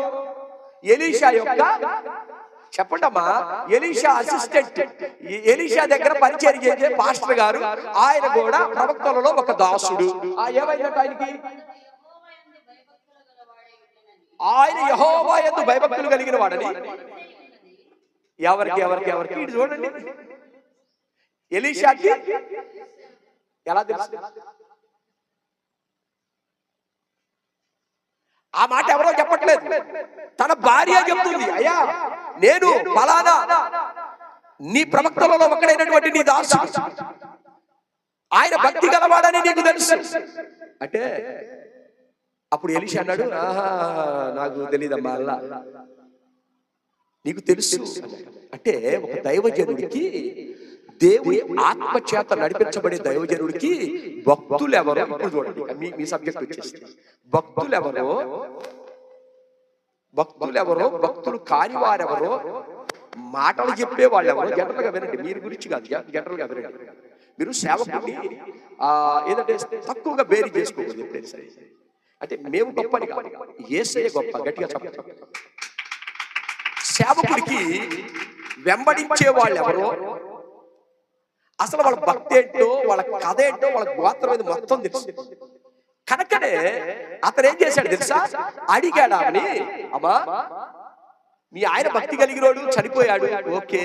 ఎలీషా యొక్క, చెప్పండి అమ్మా, ఎలీషా అసిస్టెంట్, ఎలీషా దగ్గర పరిచయం చేసే పాస్టర్ గారు, ఆయన కూడా ప్రవక్తలలో ఒక దాసుడు. ఏమైందంటే ఆయనకి, ఆయన యెహోవా యందు భయభక్తులు కలిగిన వాడని. ఎవరికి ఇటు చూడండి. ఎలీషాకి ఎలా తెలుసు? ఆ మాట ఎవరో చెప్పట్లేదు, తన భార్య చెప్తుంది. అయ్యా, నేను ఫలానా నీ ప్రవక్తలలో ఒకడైనటువంటి నీ దాసుడు, ఆయన భక్తి గలవాడని నీకు తెలుసు అంటే, అప్పుడు ఎలీషా అన్నాడు, నాకు తెలియదమ్మా, అల్లా నీకు తెలుసు అంటే. ఒక దైవజనుడికి, దేవుని ఆత్మ చేత నడిపించబడే దైవజనుడికి భక్తులు ఎవరో ఇప్పుడు చూడండి. మీ సబ్జెక్ట్ వచ్చేసి భక్తులు ఎవరో, భక్తులు కాని వారెవరో, మాటలు చెప్పే వాళ్ళు ఎవరో. జనరల్ గా వినండి, మీరు గురించి కాదు, జనరల్ గా వినండి. మీరు సేవకుడిని ఏదంటే తక్కువగా బేరీ చేసుకోకూడదు ఎప్పుడైనా సరే. అంటే మేము గొప్పని కాదు, యేసయ్య గొప్ప. గట్టిగా చెప్పండి. సేవకుడికి వెంబడించే వాళ్ళు ఎవరో, అసలు వాళ్ళ భక్తి ఏంటో, వాళ్ళ కథ ఏంటో, వాళ్ళ గోత్రం ఏదో మొత్తం తెలుసు. కనుకనే అతను ఏం చేశాడు తెలుసా? అడిగాడు ఆమెని, అమ్మా మీ ఆయన భక్తి కలిగినోడు చనిపోయాడు, ఓకే,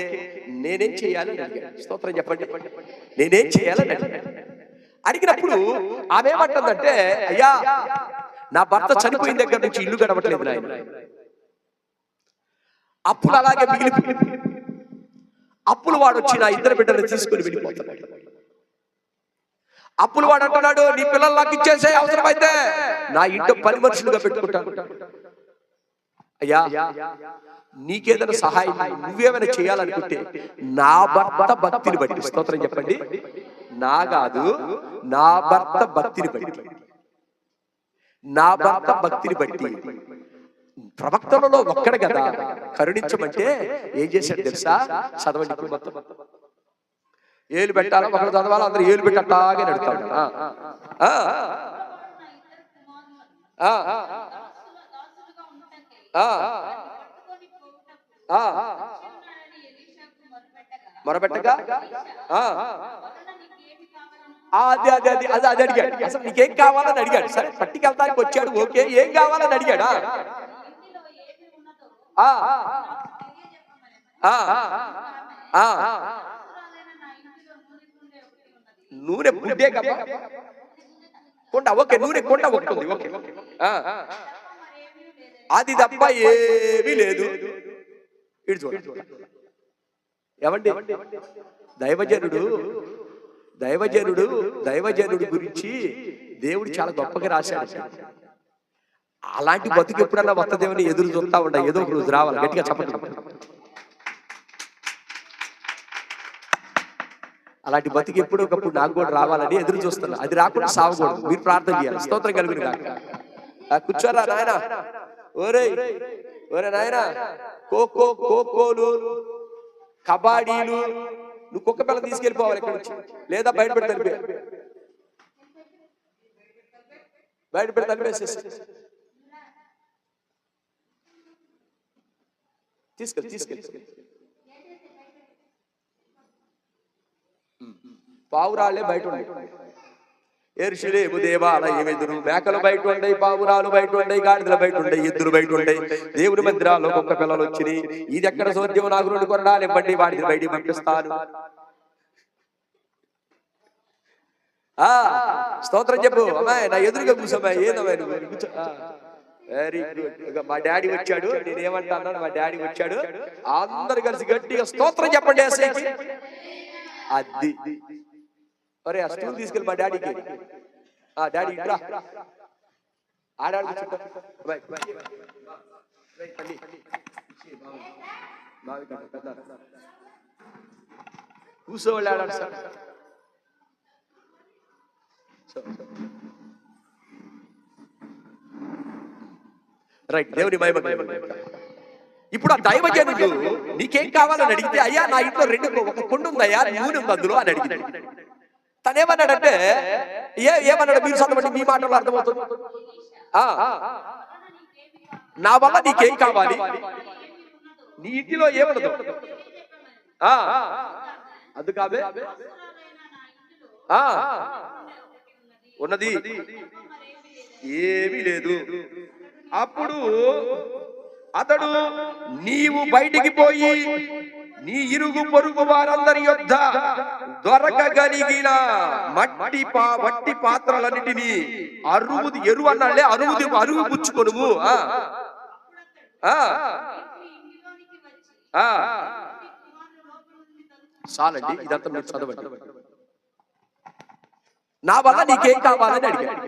నేనేం చేయాలని అడిగాడు. స్తోత్రం చెప్పండి. నేనేం చేయాలని అడిగినప్పుడు ఆమె ఏమంటుందంటే, అయ్యా నా భర్త చనిపోయిన దగ్గర నుంచి ఇల్లు గడవట్లేదు నాయన, అప్పులు అలాగే మిగిలిపోయింది, అప్పులు వాడు వచ్చి నా ఇద్దరు బిడ్డలు తీసుకుని వెళ్ళిపోతున్నాడు. అప్పులు వాడు అంటున్నాడు, నీ పిల్లలు నాకు ఇచ్చేసే, అవసరమైతే నా ఇంట్లో పని మనుషులుగా పెట్టుకుంటాను. అయ్యా నీకేదైనా సహాయం, నువ్వేమైనా చేయాలనుకుంటే నా భర్త భక్తిని బట్టి, స్తోత్రం చెప్పండి, నా కాదు నా భర్త భక్తిని బట్టి, నా భర్త భక్తిని బట్టి. ప్రవక్తలలో ఒక్కడు కదా కరుణించమంటే ఏం చేశాడు తెలుసా? చదవండి మొత్తం. ఏలు పెట్టాలి, ఒకరు చదవాలి, అందరూ ఏలు పెట్టాగే నడుతాడు. మొరబెట్టగా అది అది అది అది అది అడిగాడు. అసలు నీకేం కావాలని అడిగాడు. సరే పట్టుకెళ్తానికి వచ్చాడు, ఓకే, ఏం కావాలని అడిగాడా? నూనె బుడ్డే కదా కొండ, ఓకే, నూనె కొండ ఉంటుంది, ఓకే, అది తప్ప ఏమీ లేదు. ఇటు చూడండి ఏమండి, దైవజనుడు దైవజనుడు దైవజనుడు గురించి దేవుడు చాలా గొప్పగా రాశాడు. అలాంటి బతుకు ఎప్పుడన్నా వస్తదేమని ఎదురు చూస్తా ఉంటా, ఏదో ఒక రోజు రావాలి. గట్టిగా చెప్పండి. అలాంటి బతికి ఎప్పుడు ఒకప్పుడు నాకు కూడా రావాలని ఎదురు చూస్తున్నా. అది రాకుండా సావకూడదు. మీరు ప్రార్థన చేయాలి. స్తోత్రం కలుగును గాక. కూర్చోరా నాయన, ఓరే ఓరే నాయన, ఖోఖోలు, కబాడీలు, నువ్వు కుక్క పిల్ల తీసుకెళ్ళిపోవాలి ఇక్కడ నుంచి, లేదా బయట పెట్టి తలిపేసేసి తీసుకెళ్ళి పావురాళ్లే బయట ఉన్నాయి. ఎరుషలేము దేవాలయం ఎదురు మేకలు బయట ఉండయి, పావురాలు బయట ఉండయి, గాడిదలు బయట ఉండయి, ఎద్దులు బయట ఉండయి, దేవుని మందిరాల్లో కుక్క పిల్లలు వచ్చినాయి. ఇది ఎక్కడ సోద్యం? నాకు 2 కొరడాలు ఇవ్వండి, వాడిని బయటికి పంపిస్తాను. స్తోత్రం చెప్పు. అమ్మాయి నా ఎదురుగా కూర్చోమ్మాయి, ఏదమ్మాయి నువ్వు కూర్చో. Very good. మా డాడీ వచ్చాడు, నేనేమంటా అన్నాడు, మా డాడీ వచ్చాడు. అందరు కలిసి గట్టిగా స్తోత్రం చెప్పండి. అది అరే ఆ స్టూల్ తీసుకెళ్ళి మా డాడీకి. డాడీ ఇట్రా, ఆడాడు కూర్చోవాళ్ళు ఆడాడు సార్. రైట్, దేవుని మహిమ. ఇప్పుడు ఆ దైవజనుడు నీకేం కావాలని అడిగితే, అయ్యా నా ఇంట్లో 2 ఒక కొండ ఉందయ్యా, నూనె ఉంది అందులో అని అడిగినాడు. తనేమన్నాడంటే, ఏమన్నాడు? మీరు చదవండి, మీ మాటలో అర్థమవుతుంది. నా వల్ల నీకేం కావాలి? నీ ఇంటిలో ఏమన్నదు? అది కాదే ఉన్నది ఏమీ లేదు. అప్పుడు అతడు, నీవు బయటికి పోయి నీ ఇరుగు పొరుగు వారందరి యొద్ద దొరకగలిగిన మట్టి పాత్రలన్నిటినీ ఎరువు అన్నాళ్ళే అరువు పుచ్చుకొనుము. చాలండి, ఇదంతా మీరు చదవండి. నా వల్ల నీకేం కావాలని అడిగాడు.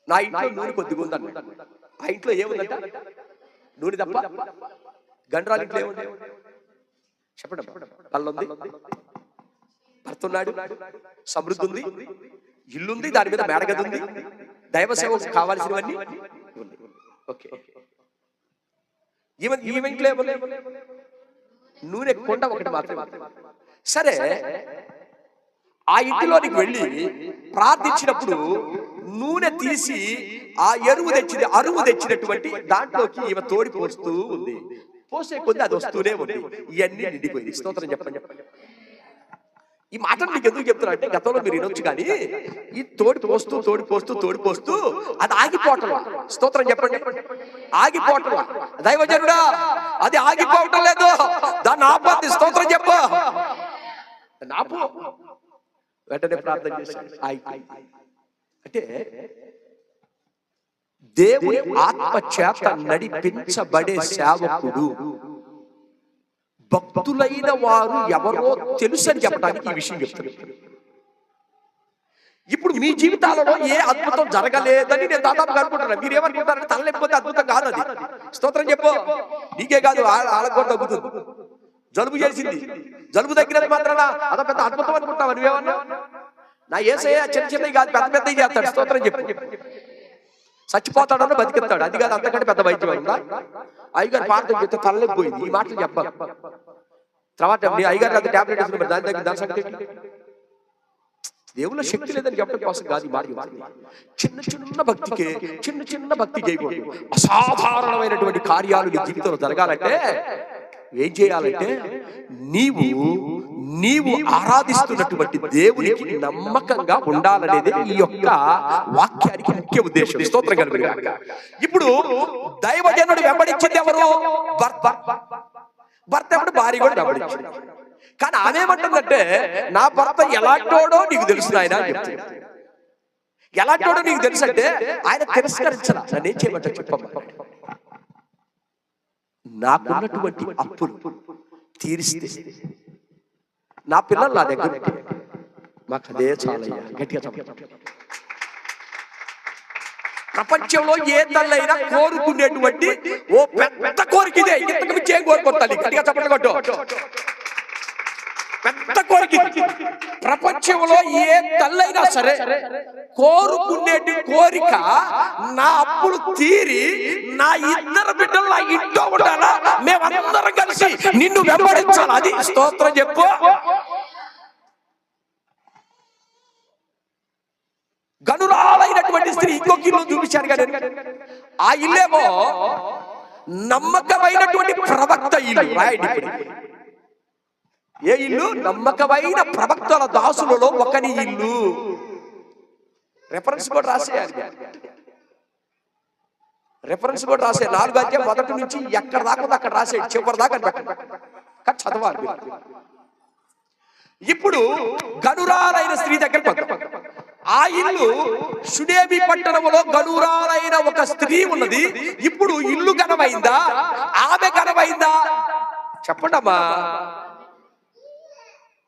నా ఇంట్లో నూనె కొద్దిగా ఉందన్న. ఆ ఇంట్లో ఏముందంట? నూనె తప్ప. గండ్రాల ఇంట్లో ఏముంది చెప్పండి. కళ్ళుంది, భర్తున్నాడు, సమృద్ధి ఉంది, ఇల్లుంది, దాని మీద మేడగది ఉంది, దైవ సేవకు కావాల్సినవన్నీ ఓకే. ఈమె ఇంట్లో ఏముంది? నూనె కొండ ఒకటి మాత్రమే. సరే, ఆ ఇంటిలోనికి వెళ్ళి ప్రార్థించినప్పుడు నూనె తీసి ఆ అరువు తెచ్చినటువంటి దాంట్లోకి ఈమె తోడి పోస్తూ ఉంది. పోసే కొద్ది అది వస్తూనే ఉంది. ఇవన్నీ నిండిపోయింది. స్తోత్రం చెప్పండి. ఈ మాటలు నీకు ఎందుకు చెప్తున్నా అంటే, గతంలో మీరు వినొచ్చు కానీ ఈ తోడిపోస్తూ అది ఆగిపోవటం. స్తోత్రం చెప్పండి. ఆగిపోవటం. దైవజనుడా, అది ఆగిపోవటం లేదు, దాన్ని ఆపద్ది. స్తోత్రం చెప్పు. నాపు. వెంటనే ప్రార్థన చేశాడు. అంటే దేవుని ఆత్మ చేత నడిపించబడే సేవకుడు భక్తులైన వారు ఎవరో తెలుసు అని చెప్పడానికి ఈ విషయం చెప్తాను. ఇప్పుడు మీ జీవితాలలో ఏ అద్భుతం జరగలేదని నేను దాదాపుగా అనుకుంటున్నాను. మీరు ఏమనుకుంటారంటే, తనలేకపోతే అద్భుతం కాదు అది. స్తోత్రం చెప్పు. నీకే కాదు, వాళ్ళకు కూడా తగ్గుతుంది. జలుబు చేసింది, జలుబు తగ్గినది మాత్రాన అదో పెద్ద అద్భుతం అనుకుంటావు. నువ్వేమన్నా? నా యేసయ్య చిన్న చిన్నవి కాదు, పెద్ద పెద్దవి చేస్తాడు. స్తోత్రం చెప్పు. చచ్చిపోతాడన్నా బతికిస్తాడు. అది కాదు, అంతకంటే పెద్ద వైద్యం అయిందా? అయ్యగారు ప్రార్థన చెప్తే తనలేకపోయింది. ఈ మాటలు చెప్పాలి. తర్వాత అయ్యగారు అది టాబ్లెట్ వేసుకున్నారు, దాని దగ్గర దాని సంగతి దేవుళ్ళ శక్తి లేదని చెప్పడం కోసం కాదు ఈ మాట. చిన్న భక్తికే చిన్న భక్తి చేయకూడదు. అసాధారణమైనటువంటి కార్యాలు నీ జీవితంలో జరగాలంటే ఏం చేయాలంటే, నీవు ఆరాధిస్తున్నటువంటి దేవునికి నమ్మకంగా ఉండాలనేది ఈ యొక్క వాక్యానికి ముఖ్య ఉద్దేశం. స్తోత్రం కలుగుగాక. ఇప్పుడు దైవజనుడు వెంబడించింది ఎవరు? భర్త ఎవడు? భార్య కూడా వెంబడించింది. కానీ ఆమెమంటుందంటే, నా భర్త ఎలాంటోడో నీకు తెలుసు ఆయన అని చెప్తుంది. ఎలాంటోడో నీకు తెలుసు అంటే ఆయన తిరస్కరించాల. నన్ను ఏం చేయమంటే చెప్పమ్మా, నాకున్నటువంటి అప్పులు తీరిస్తే నా పిల్లలు నా దగ్గర మాకు అదే చాలయ్యా. గట్టిగా చెప్పండి. ప్రపంచంలో ఏ తల్లైనా కోరుకునేటువంటి ఓ పెద్ద కోరిక ఇదే. ఇంతకు మించి ఏం కోరుకుంటాను? గట్టిగా చెప్పండి. కొట్టు. పెద్ద కోరిక. ప్రపంచంలో ఏ తల్లైనా సరే కోరుకునేటి కోరిక, నా అప్పులు తీరి నా ఇద్దరు బిడ్డలు నా ఇంట్లో ఉండాలా, మేమందరం కలిసి నిన్ను వెంబడించాలి. అది స్తోత్రం చెప్పు. గనురాలైనటువంటి స్త్రీ ఇంకొక ఇల్లు చూపించారు కదా. ఆ ఇల్లేమో నమ్మకమైనటువంటి ప్రవక్త ఇల్లు. రాయండి. ఏ ఇల్లు? నమ్మకమైన ప్రవక్తల దాసులలో ఒకని ఇల్లు. రెఫరెన్స్ కూడా రాసేయాలి. రెఫరెన్స్ కూడా రాసే 4 అధ్యాయం మొదటి నుంచి ఎక్కడ దాకా అక్కడ రాసేది, చివరి దాకా పెట్టండి, చదవాలి. ఇప్పుడు గనురాలైన స్త్రీ దగ్గర ఆ ఇల్లు షునేమి పట్టణంలో గనురాలైన ఒక స్త్రీ ఉన్నది. ఇప్పుడు ఇల్లు ఘనమైందా, ఆమె ఘనమైందా? చెప్పండి అమ్మా.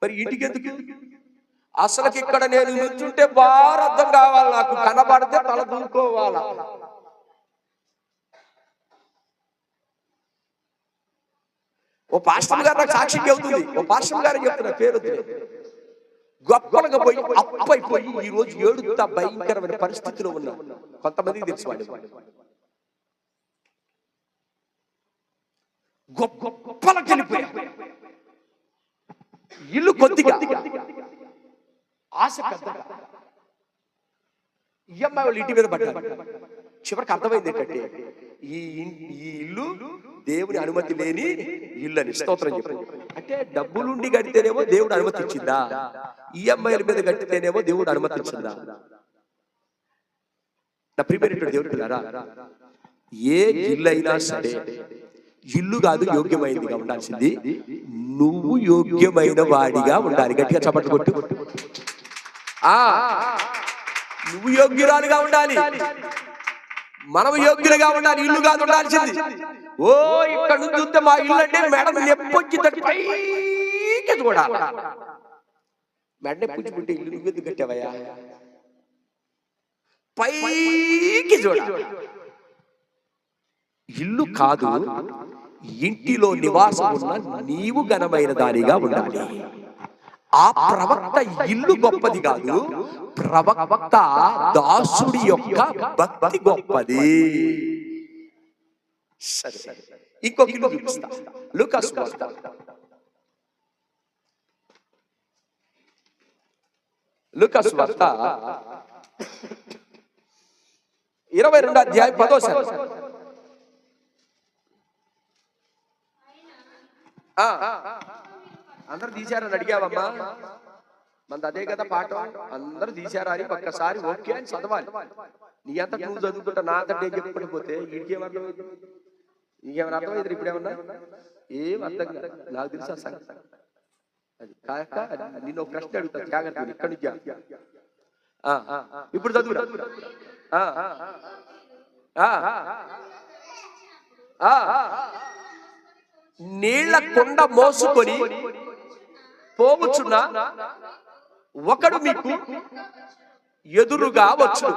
మరి ఇంటికి ఎందుకు? అసలుకి ఇక్కడ నేను నుంచుంటే బాగా అర్థం కావాలి, నాకు కనబడితే తల దూకోవాలా. ఓ పాస్టర్ గారు నాకు సాక్షి చెబుతుంది. ఓ పాస్టర్ గారు చెప్తున్న పేరు గొప్పలుగా పోయి అప్పైపోయి ఈ రోజు ఏడుతా భయంకరమైన పరిస్థితిలో ఉన్నాం. కొంతమందికి తెలుసు వాడి గొప్పలకు వెళ్ళిపోయా. ఇల్లు కొద్దిగా, ఆశ పెద్దగా. ఈఎంఐ వాళ్ళు ఇంటి మీద పడ్డారు. చివరికి అర్థమైంది ఏంటంటే, ఈ ఇల్లు దేవుని అనుమతి లేని ఇల్లు అని. స్తోత్రం చెప్పండి. అంటే డబ్బులుండి కడితేనేమో దేవుడు అనుమతి ఇచ్చిందా? ఈఎంఐల మీద కడితేనేమో దేవుడు అనుమతి ఇచ్చిందా? నా ప్రియమైనటువంటి దేవుడు పిల్లరా, ఏ ఇల్లు అయినా సరే ఇల్లు కాదు యోగ్యమైనదిగా ఉండాల్సింది. నువ్వు యోగ్యమైన వాడిగా ఉండాలి. గట్టిగా చప్పట్లు కొట్టు. నువ్వు యోగ్యురాలుగా ఉండాలి, మనం యోగ్యులుగా ఉండాలి. ఇల్లు కాదు ఉండాల్సింది. ఓ ఇక్కడ నుంచి చూస్తే మా ఇల్లు అంటే మేడం ఎప్పొచ్చి పైకి చూడాలి. మేడం ఎప్పుంచుకుంటే ఇల్లు నువ్వు ఎందుకు కట్టావయ్యా? పైకి చూడాలి. ఇల్లు కాదు, ఇంటిలో నివాసం ఉన్న నీవు ఘనమైన దానిగా ఉండాలి. ఆ ప్రవక్త ఇల్లు గొప్పది కాదు, ప్రవక్త దాసుడి యొక్క భక్తి గొప్పది. సరే, ఇంకొక ఇల్లు చూపిస్తా. లూకా సువార్త 22వ అధ్యాయం 10వ వచనం. అందరు తీశారని అడిగావమ్మా? మన అదే కదా పాఠం. అందరూ తీశారా అని ఒక్కసారి ఓకే అని చదవాలి. నీ అంత నువ్వు చదువుకుంటా నా అంతటి ఏం చెప్పకపోతే వీడికేమర్థమైంది? నీకేమైనా అర్థమైంది? ఇప్పుడేమన్నా ఏం అర్థం కాదు. నాకు తెలుసు ఆ సంగతి. అది కాక నిన్ను ఒక ప్రశ్న అడుగుతా, జాగ్రత్త. ఇక్కడి నుంచి ఇప్పుడు చదువు. నీళ్ల కొండ మోసుకొని పోవచ్చున్న ఒకడు మీకు ఎదురుగా వచ్చు.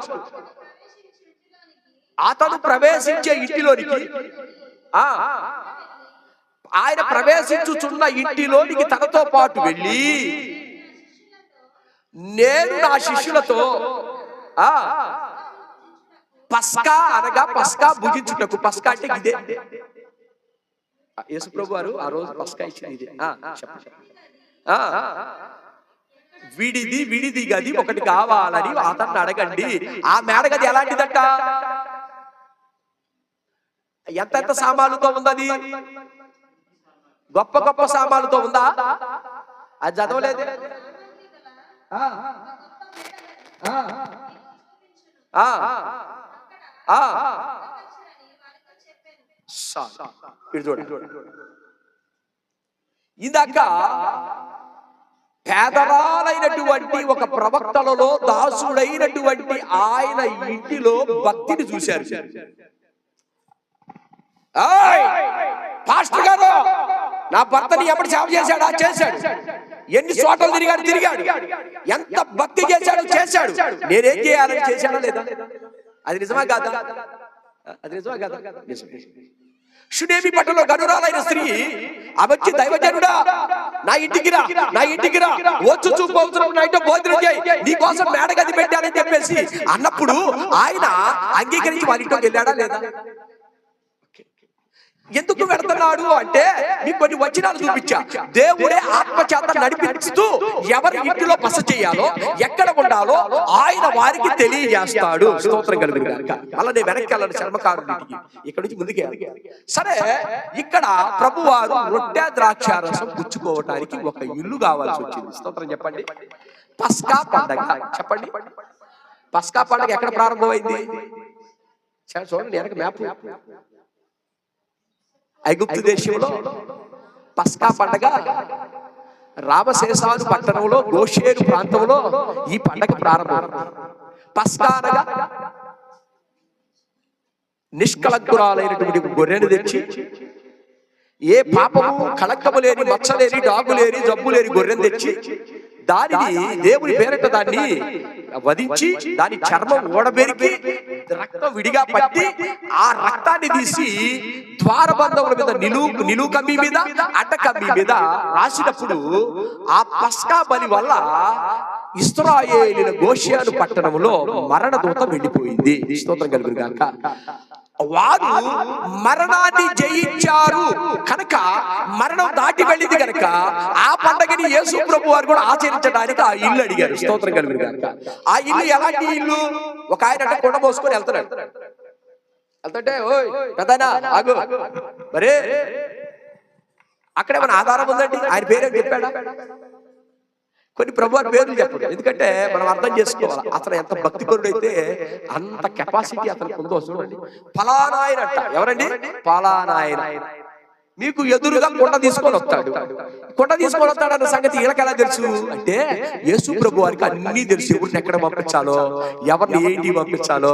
అతడు ప్రవేశించే ఇంటిలోనికి, ఆయన ప్రవేశించుచున్న ఇంటిలోనికి తనతో పాటు వెళ్ళి, నేను నా శిష్యులతో పస్కా అనగా పస్కా భుజించుటకు. పస్కా అంటే ఇదే. యేసు ప్రభు వారు ఆ రోజు పస్కా ఇచ్చింది ఇదే. విడిది గది ఒకటి కావాలని అతన్ని అడగండి. ఆ మేడగది ఎలాంటిదంట? ఎంత సామాన్లతో ఉందది? గొప్ప గొప్ప సామాన్లతో ఉందా? అది చదవలేదు. ఇందాక పేదరాలైనటువంటి ఒక ప్రవక్తలలో దాసుడైనటువంటి ఆయన ఇంటిలో భక్తిని చూశారు. పాస్టర్ గారు, నా భర్తని ఎప్పుడు సేవ చేశాడా? చేశాడు. ఎన్ని చోటలు తిరిగాడు. ఎంత భక్తి చేశాడు. నేనేం చేయాలని చేశాడా లేదా? అది నిజమా కాదా? అది నిజమా కాదా? షునేమి పట్టణంలో గనురాలైన స్త్రీ వచ్చి, దైవజనుడా నా ఇంటికి రా, వచ్చు చూపవుతున్నావు, నా ఇంట్లో భోజనం చేయి, నీ కోసం మేడగది పెట్టానని చెప్పేసి అన్నప్పుడు ఆయన అంగీకరించి వాళ్ళ ఇంట్లోకి వెళ్ళాడా లేదా? ఎందుకు వెళ్తున్నాడు అంటే మీకు కొన్ని వచనాలు చూపించా. దేవుడే ఆత్మచేత నడిపిస్తూ ఎవరి ఇంటిలో బస చేయాలో, ఎక్కడ ఉండాలో ఆయన వారికి తెలియజేస్తాడు. స్తోత్రం కలుగును గాక. అలా నేను వెనక్కి వెళ్ళాను చర్మకారుడికి, ఇక్కడ నుంచి ముందుకే. సరే, ఇక్కడ ప్రభువారు రొట్టె ద్రాక్షారసం పుచ్చుకోవటానికి ఒక ఇల్లు కావాల్సి వచ్చింది. స్తోత్రం చెప్పండి. పస్కా పండగ చెప్పండి. పస్కా పండగ ఎక్కడ ప్రారంభమైంది? చూడండి వెనక మ్యాప్. ఐగుప్తు దేశంలో పస్కా పండగ రామశేషాను పట్టణంలో గోషేను ప్రాంతంలో ఈ పండగ ప్రారంభం. పస్కా అనగా నిష్కలంకురాలైనటువంటి గొర్రెను తెచ్చి, ఏ పాపము కళంకము లేని, మచ్చలేని, డాగులేని, జబ్బులేని గొర్రెను తెచ్చి దానిని దేవుని పేరట దాన్ని వధించి దాని చర్మం ఓడబెరికి రక్తం విడిగా పట్టి ఆ రక్తాన్ని తీసి ద్వారబంధముల మీద, నిలువు కమ్మి మీద, అడ్డ కమ్మి మీద రాసినప్పుడు ఆ పస్కా బలి వల్ల ఇశ్రాయేలీయుల గోషేను పట్టణంలో మరణదూత వెళ్ళిపోయింది. స్తోత్రం కలుగును గాక. వారు మరణాన్ని జయించారు కనుక, మరణం దాటి వెళ్ళింది కనుక ఆ పండగని యేసు ప్రభు వారు కూడా ఆచరించడానికి ఆ ఇల్లు అడిగారు. స్తోత్రం కలుగును గాక. ఆ ఇల్లు ఎలాంటి ఇల్లు? ఒక ఆయన కొండ మోసుకొని వెళ్తుంటే, ఓయ్ పెద్దనా ఆగు, మరే అక్కడే మన ఆధారం ఉందండి. ఆయన పేరేం చెప్పాడా? కొన్ని ప్రభువారి పేర్లు చెప్పండి. ఎందుకంటే మనం అర్థం చేసుకోవాలి అతను ఎంత భక్తిపరుడైతే అంత కెపాసిటీ అతనికి ఉందో. చూడండి, ఫలానాయన అంట. ఎవరండి? ఫలానాయన. మీకు ఎదురుగా కొండ తీసుకొని వస్తాడు. అన్న సంగతి వీళ్ళకి ఎలా తెలుసు అంటే, యేసు ప్రభు వారికి అన్ని తెలుసు. ఎవరిని ఎక్కడ పంపించాలో, ఎవరిని ఏంటి పంపించాలో,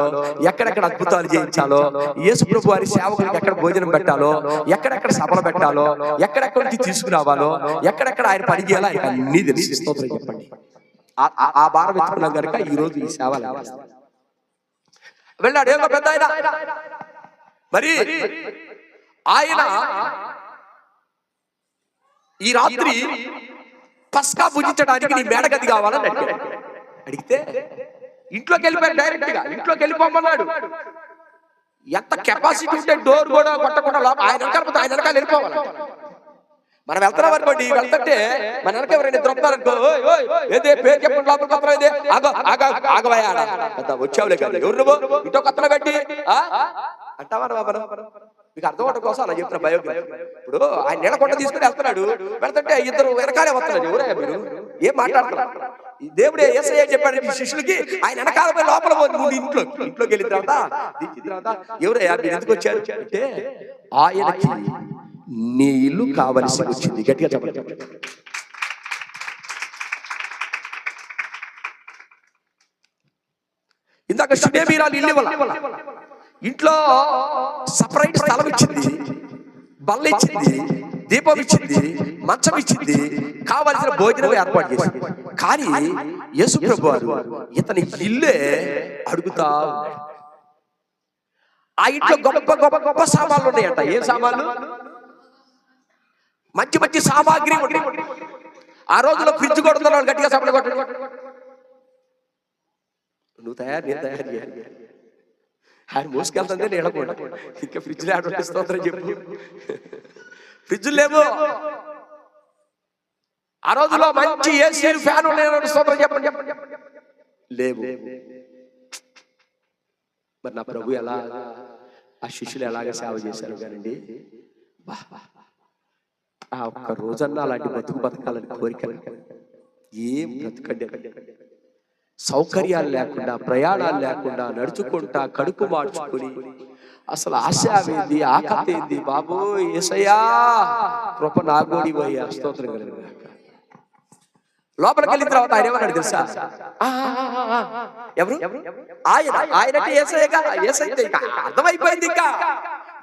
ఎక్కడెక్కడ అద్భుతాలు చేయించాలో, యేసు ప్రభు వారి సేవకులకు ఎక్కడ భోజనం పెట్టాలో, ఎక్కడెక్కడ సభలు పెట్టాలో, ఎక్కడెక్కడ నుంచి తీసుకురావాలో, ఎక్కడెక్కడ ఆయన పని చేయాలో ఆయనకు అన్ని తెలుసు. స్తోత్రం చెప్పండి. ఆ భారం ఎత్తుకున్నాం కనుక ఈ రోజు ఈ సేవ వెళ్ళాడు. ఏమో పెద్ద ఆయన. మరి ఆయన ఈ రాత్రి పస్కా భుజించడానికి నీ మేడగది కావాలని అడిగితే ఇంట్లోకి వెళ్ళిపోయాడు. డైరెక్ట్ గా ఇంట్లోకి వెళ్ళిపోమన్నాడు. ఎంత కెపాసిటీ ఉంటే డోర్ కూడా కొట్టకుండా ఆయన వెనకాల వెళ్ళిపోవాలి. మనం వెళ్తున్నాం అనుకోండి, వెళ్తుంటే మన వెనక ఎవరైనా దొరుకుతారనుకో, ఏదే పేరు చెప్పండి, లోపల కొత్త ఇదే ఆగవయా వచ్చావులే కాదు, ఎవరు నువ్వు ఇంటో కొత్తలో పెట్టి అంటావా బాబా? మీకు అర్థం అవడం కోసం అలా చెప్తున్నా బయోగ్రఫీ. ఇప్పుడు ఆయన నీళ్ళకొండ తీసుకుని వెళ్తున్నాడు, వెళ్తుంటే ఇద్దరు వెనకాలే వస్తున్నాడు. ఎవరయ్యా మీరు, ఏం మాట్లాడుతున్నారు? దేవుడే యేసయ్య చెప్పాడు ఈ శిష్యులకి, ఆయన వెనకాల పోయి లోపల పోతుంది. ముందు ఇంట్లోకి వెళ్ళిన తర్వాత ఎవరయ్యా మీరు ఎందుకు వచ్చారు అంటే, ఆయనకి నీ ఇల్లు కావలసి వచ్చింది. గట్టిగా చెప్పండి. ఇందాక షునేమీరాలు ఇల్లు ఇవ్వాల, ఇంట్లో సపరేట్ స్థలం ఇచ్చింది, బల్ల ఇచ్చింది, దీపం ఇచ్చింది, మంచం ఇచ్చింది, కావలసిన భోజనం ఏర్పాటు చేసింది. కానీ యేసు ప్రభు వారు ఇతని ఇల్లే అడుగుతా ఉన్నాడు. ఆ ఇంట్లో గొప్ప గొప్ప గొప్ప సామాన్లు ఉన్నాయంట. ఏ సామాన్లు? మంచి మంచి సామాగ్రి ఉంది. ఆ రోజులో ఫ్రిడ్జ్ కొడుతున్నాడు, గట్టిగా సపలు కొట్టాడు. నువ్వు నేను తయారు చేయాలి. ఆయన మోసుకెళ్తుందే నేను కూడా ఇంకా ఫ్రిడ్జ్లో ఆడపిస్తుందని చెప్పు. ఫ్రిడ్జ్ లేవు ఆ రోజులో. మంచి ఏసీ ఫ్యాన్ నడుస్తుందని చెప్పండి లేవు. మరి నా ప్రభు ఎలా, ఆ శిష్యులు ఎలాగ సేవ చేశారు కానండి. ఆ ఒక్క రోజన్నా అలాంటి బతకాలని కోరిక. ఏం బ్రతకండి, సౌకర్యాలు లేకుండా, ప్రయాణాలు లేకుండా, నడుచుకుంటా కడుపు మార్చుకుని, అసలు ఆశ ఏంది, ఆకత ఏంది బాబు. యేసయ్యా కృప నాగోడి పోయా. స్తోత్రం కలిగిన లోపలికి వెళ్ళిన తర్వాత ఆయన ఏమన్నాడు తెలుసా? ఎవరు? ఆయనంటే యేసయ్యగా. యేసయ్య అర్థమైపోయింది, ఇంకా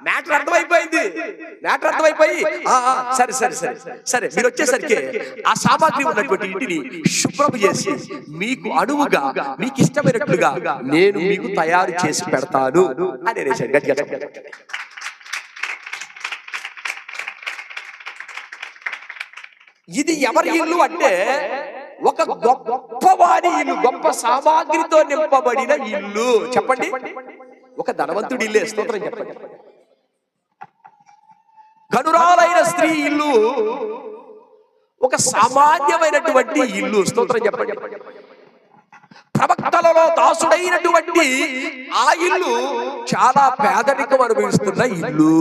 మ్యాటర్ అర్థమైపోయి సరే సరే సరే సరే మీరు వచ్చేసరికి ఆ సామాగ్రి ఉన్నటువంటి ఇంటిని శుభ్రం చేసి మీకు అనువుగా, మీకు ఇష్టమైనట్లుగా నేను మీకు తయారు చేసి పెడతాను అని గట్టిగా చెప్పండి. ఇది ఎవరి ఇల్లు అంటే, ఒక గొప్పవారి ఇల్లు, గొప్ప సామాగ్రితో నింపబడిన ఇల్లు. చెప్పండి, ఒక ధనవంతుడి ఇల్లే. స్తోత్రం చెప్పండి. గనురాలైన స్త్రీ ఇల్లు ఒక సామాన్యమైనటువంటి ఇల్లు. స్తోత్రం చెప్పండి. ప్రవక్తలలో దాసుడైనటువంటి ఆ ఇల్లు చాలా పేదరికం అనుభవిస్తున్న ఇల్లు.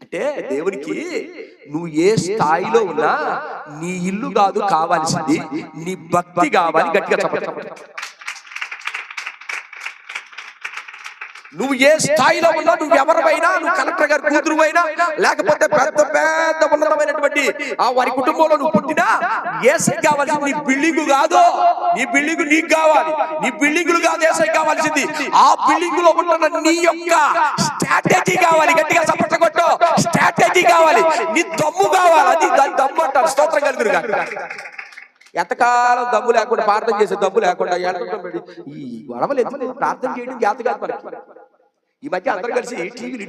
అంటే దేవునికి నువ్వు ఏ స్థాయిలో ఉన్నా నీ ఇల్లు కాదు కావాల్సింది, నీ భక్తి కావాలి. గట్టిగా చెప్పండి. నువ్వు ఏ స్థాయిలో ఉన్నా, నువ్వు ఎవరివైనా, నువ్వు కలెక్టర్ గారి కూతురు అయినా, లేకపోతే పెద్ద పెద్ద ఉన్నతమైనటువంటి వారి కుటుంబంలో నువ్వు పుట్టినా, యేసయ్య కావాల్సింది నీ బిల్డింగ్ కాదు. నీ బిల్డింగ్ నీకు కావాలి. నీ బిల్డింగులు కాదు యేసయ్య కావాల్సింది, ఆ బిల్డింగ్ లో ఉంటున్న నీ యొక్క స్ట్రాటజీ కావాలి. గట్టిగా సపోర్ట్ కొట్టు. స్ట్రాటజీ కావాలి, నీ దమ్ము కావాలి. అది దాని దమ్ము అంటారు. స్తోత్రం కలుగురు కాదు. ఎంతకాలం దమ్ము లేకుండా, ప్రార్థన చేసే దమ్ము లేకుండా ఈ గొడవలు ప్రార్థన చేయడం జాత కాదు మనకి. ఈ మధ్య అందరూ కలిసి టీవీలు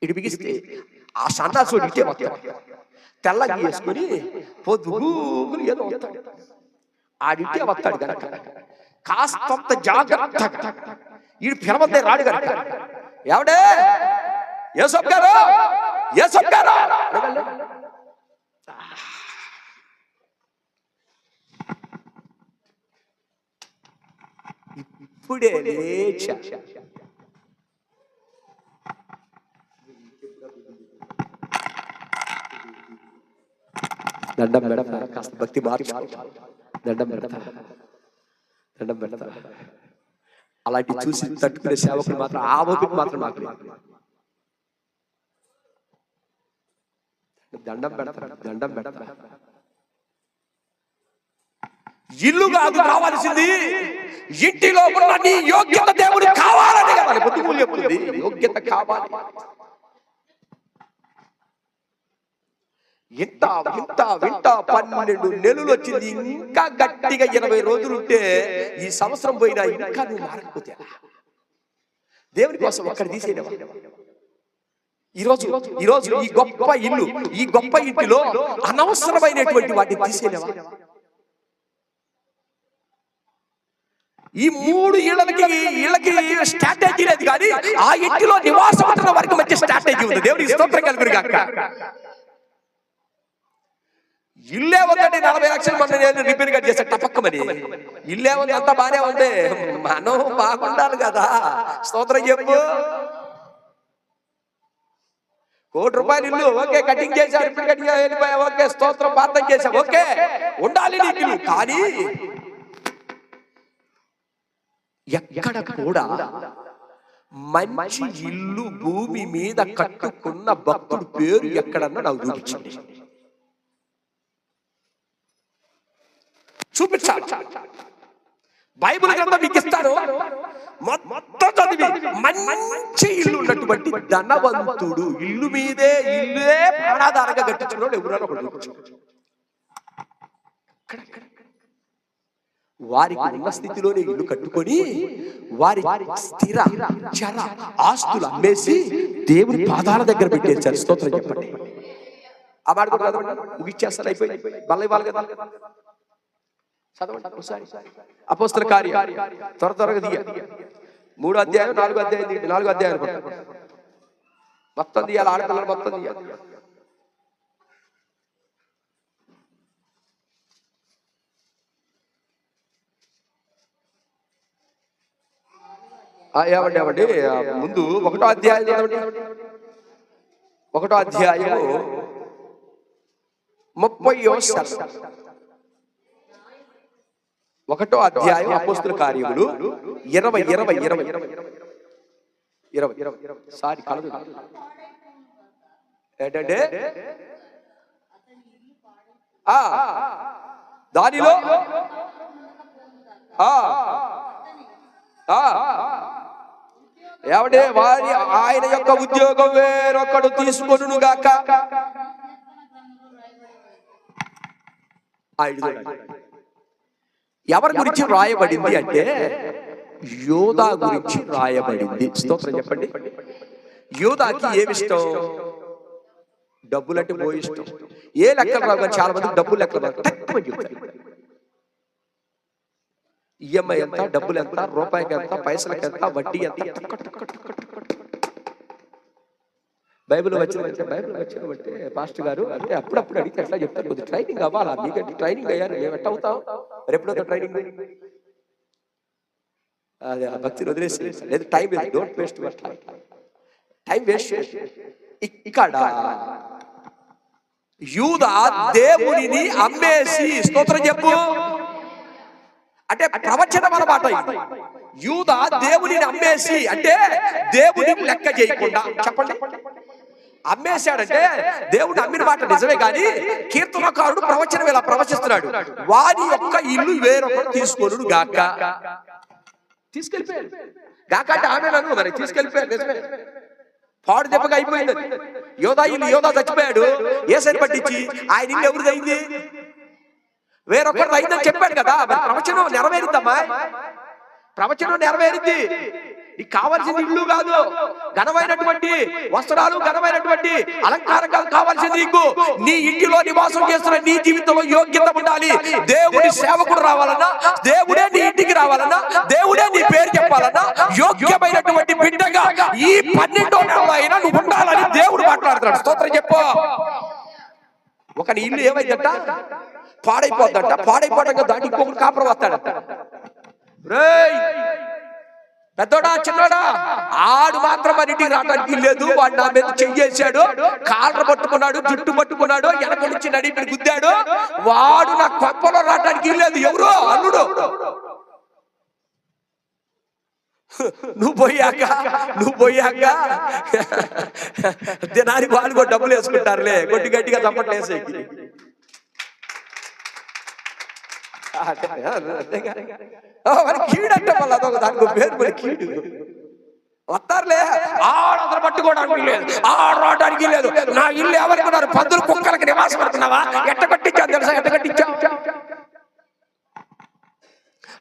ఇడిపిగిస్తే ఆ సన్నాసుడు ఇట్టే మొత్తం తెల్లగా వేసుకుని పొద్దుగులు ఏదో వస్తాడు. ఆడిట్టే వస్తాడు కనుక కాస్తంత జాగ్రత్తగా ఈడు పిలవద్దే రాడు కనుక, ఎవడే యేసప్ప గారు, యేసప్ప గారు ఇప్పుడే లేచా. దండం పెడతా, కాస్త భక్తి మార్చుకో. దండం పెడతా. అలాంటి చూసి తట్టుకునే సేవకులు మాత్రం, ఆ ఓపిక మాత్రం నాకు లేదు. దండం పెడతా. ఇల్లు కాదు కావాల్సింది, ఇంటిలో ఉన్న నీ యోగ్యత దేవుడికి కావాలని కావాలి. బుద్ధిమూల్యం చెప్తుంది, యోగ్యత కావాలి. ఇంత 12 నెలలు వచ్చింది, ఇంకా గట్టిగా 20 రోజులు ఉంటే ఈ సంవత్సరం పోయినా ఇంకా నువ్వు మారకపోతే దేవుని కోసం అక్కడ తీసేయడం. ఈరోజు ఈ గొప్ప ఇల్లు, ఈ గొప్ప ఇంటిలో అనవసరమైనటువంటి వాటిని తీసేయలేవా? ఈ 3 ఇళ్ళకి స్ట్రాటజీ లేదు, కానీ ఆ ఇంటిలో నివాసం ఉంటున్న వారికి మంచి స్ట్రాటజీ ఉంది. దేవుడికి స్తోత్రం కలుగును గాక. ఇల్లే ఉందండి 40 లక్షలు మన నేను రిపేర్ కట్ చేస్తా టపక్కమని. ఇల్లే ఉంది, అంతా బానే ఉంది, మనం బాగుండాలి కదా. స్తోత్రం చెప్పు. ₹1,00,000 ఇల్లు, ఓకే, కటింగ్ చేసా, రిపేర్ కటింగ్ వెళ్ళిపోయా, ఓకే, స్తోత్రం, ప్రార్థన చేసా, ఓకే, ఉండాలి నీకు. కానీ ఎక్కడ కూడా మంచి ఇల్లు భూమి మీద కట్టుకున్న భక్తుడు పేరు ఎక్కడన్నా నాకు చూపించండి. చూపించాలి. బైబిల్ గ్రంథం మీకు ఇస్తాను, మొత్తం చదివి మంచి ఇల్లు ఉన్నటువంటి ధనవంతుడు ఇల్లు మీదే ఇల్లే ప్రాణాధారంగా కట్టించుకున్నాడు ఎవరైనా ఒకటి చూపించు. వారికి ఉన్న స్థితిలోనే ఇల్లు కట్టుకొని వారి స్థిర చర ఆస్తులు అమ్మేసి దేవుని పాదాల దగ్గర పెట్టేశారు. స్తోత్రం చెప్పండి. ఆ మాట కూడా ముగిచ్చేస్తారు, అయిపోయింది. బల్ల ఇవ్వాలి కదా. అపోస్తల కార్యం త్వరగా తీయ 3వ అధ్యాయం 4వ అధ్యాయం 4వ అధ్యాయం మొత్తం తీయాలి. ఆడపిల్లలు మొత్తం తీయాలి. ఏమండి ముందు 1వ అధ్యాయం చదవండి. 1వ అధ్యాయం 30వ 1వ అధ్యాయం అపోస్తల కార్యములు 20 సారీ కలదు ఏంటంటే దానిలో ఏమంటే వారి ఆయన యొక్క ఉద్యోగం వేరొకడు తీసుకొనును గాక. ఎవరి గురించి రాయబడింది అంటే యోధా గురించి రాయబడింది. స్తోత్రం చెప్పండి. యోధాకి ఏమిష్టం? డబ్బులంటే ఓ ఇష్టం. ఏ లెక్కలు రావు, చాలా మంది డబ్బులు లెక్కలు చెప్తారు. ఈఎంఐ ఎంత, డబ్బులు ఎంత, రూపాయికి ఎంత, పైసలకి ఎంత, వడ్డీ ఎంత. బైబిల్ వచ్చిన బట్టి పాస్టర్ గారు అంటే అప్పుడప్పుడు అడిగితే ఎట్లా చెప్తారు, కొద్దిగా ట్రైనింగ్ అవ్వాలా, మీకంటే ట్రైనింగ్ అయ్యారు, మేము ఎట్లా అవుతాం, రేపుతో ట్రైనింగ్. అదే భక్తిని వదిలేసి లేదు, time waste, don't waste your time waste. ఇక్కడ యూదా దేవునిని అమ్మేసి, స్తోత్రం చెప్పు, అంటే ప్రవచనం అన్నమాట. యూదా దేవునిని అమ్మేసి అంటే దేవుడిని లెక్క చేయకుండా. చెప్పండి, అమ్మేశాడంటే దేవుడు అమ్మిన మాట నిజమే, కానీ కీర్తనకారుడు ప్రవచనం ఇలా ప్రవచిస్తున్నాడు, వారి యొక్క ఇల్లు వేరొకరు తీసుకోను గాక. తీసుకెళ్ళిపోయాడు గాక అంటే ఆమె నన్ను మరి తీసుకెళ్ళిపోయాడు, నిజమే. పాడు దెబ్బగా అయిపోయింది. యోధా ఇల్లు, యోధా చచ్చిపోయాడు, ఏసైని పట్టించి ఆయన ఇల్లు ఎవరిదైంది? వేరొకరు అయిందని చెప్పాడు కదా. ప్రవచనం నెరవేరుద్దమ్మా, ప్రవచనం నెరవేరింది. నీకు కావాల్సింది ఇల్లు కాదు, ఘనమైనటువంటి వస్త్రాలు, ఘనమైనటువంటి అలంకారం కాదు కావాల్సింది. నీకు నీ ఇంటిలో నివాసం చేస్తున్న నీ జీవితంలో యోగ్యత ఉండాలి. దేవుడి సేవకుడు రావాలన్నా, దేవుడే నీ ఇంటికి రావాలన్నా, దేవుడే నీ పేరు చెప్పాలన్నా, యోగ్యమైనటువంటి బిడ్డగా ఈ 12వ నెలలో అయినా నువ్వు ఉండాలని దేవుడు మాట్లాడుతున్నాడు. స్తోత్రం చెప్పు. ఒక నీ ఇల్లు ఏమైందంట? పాడైపోద్దంట. పాడైపోవడం దాంట్లో ఇంకొకటి కాపురం వస్తాడంట. పెద్దోడా చిన్నోడా, ఆడు మాత్రం మన ఇంటికి రావడానికి లేదు. వాడు నా మీద చెయ్యేశాడు, కాళ్ళ పట్టుకున్నాడు, జుట్టు పట్టుకున్నాడు, వెనక నుంచి నడిపి గుద్దాడు, వాడు నా కొంపలో రావడానికి లేదు. ఎవరు? అల్లుడు. నువ్వు పోయాక దినానికి వాళ్ళు కూడా డబ్బులు వేసుకుంటారులే, కొట్టి గట్టిగా చప్పట్లేసే. కీడంటే మళ్ళీ అదొక దానికి పేరు మరి కీడు. వస్తారులే, ఆడందరూ పట్టుకోవడానికి లేదు, ఆడడానికి లేదు. నా ఇల్లు ఎవరికి పందులు కుక్కలకి నివాసం పడుతున్నావా? ఎట్ట కట్టించాను తెలుసా? ఎట్ట కట్టించా?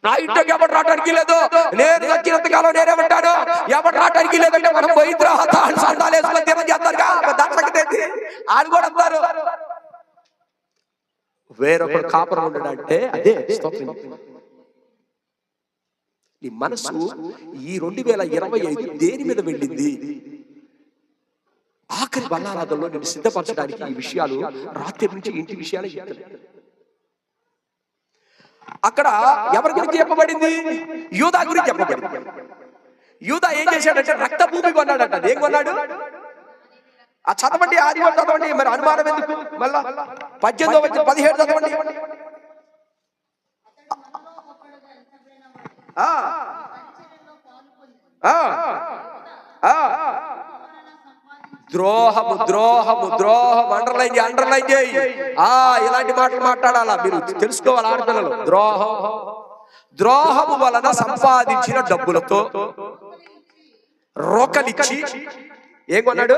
నా ఇంట్లోకి ఎవరు రావడానికి లేదు. నేను వచ్చినంత కాలం నేనేమంటాను, ఎవరు రావడానికి లేదంటే మనం పోయిద్రా సందాలు వేసుకొని తిన చేస్తారు. వాళ్ళు కూడా వస్తారు. వేరొకరు కాపురం ఉండడంటే అదే స్తోత్రం. నీ మనసు ఈ 2025 దేని మీద వెళ్ళింది? ఆఖరి బల్లారాధనలో నేను సిద్ధపరచడానికి ఈ విషయాలు రాత్రి నుంచి ఇంటి విషయాలే చెప్తాను. అక్కడ ఎవరి గురించి చెప్పబడింది? యూదా గురించి చెప్పబడింది. యూదా ఏం చేశాడంటే రక్త భూమి కొన్నాడట. ఏం కొన్నాడు? ఆ చదవండి, ఆది చదవండి. మరి అనుమానం ఎందుకు? మళ్ళా 18 17 చదవండి. ద్రోహము ద్రోహము ద్రోహం అండర్లైన్ చేయి. ఇలాంటి మాటలు మాట్లాడాలా? మీరు తెలుసుకోవాలి ఆడపిల్లలు. ద్రోహము వలన సంపాదించిన డబ్బులతో రోకలిచ్చి ఏం కొన్నాడు?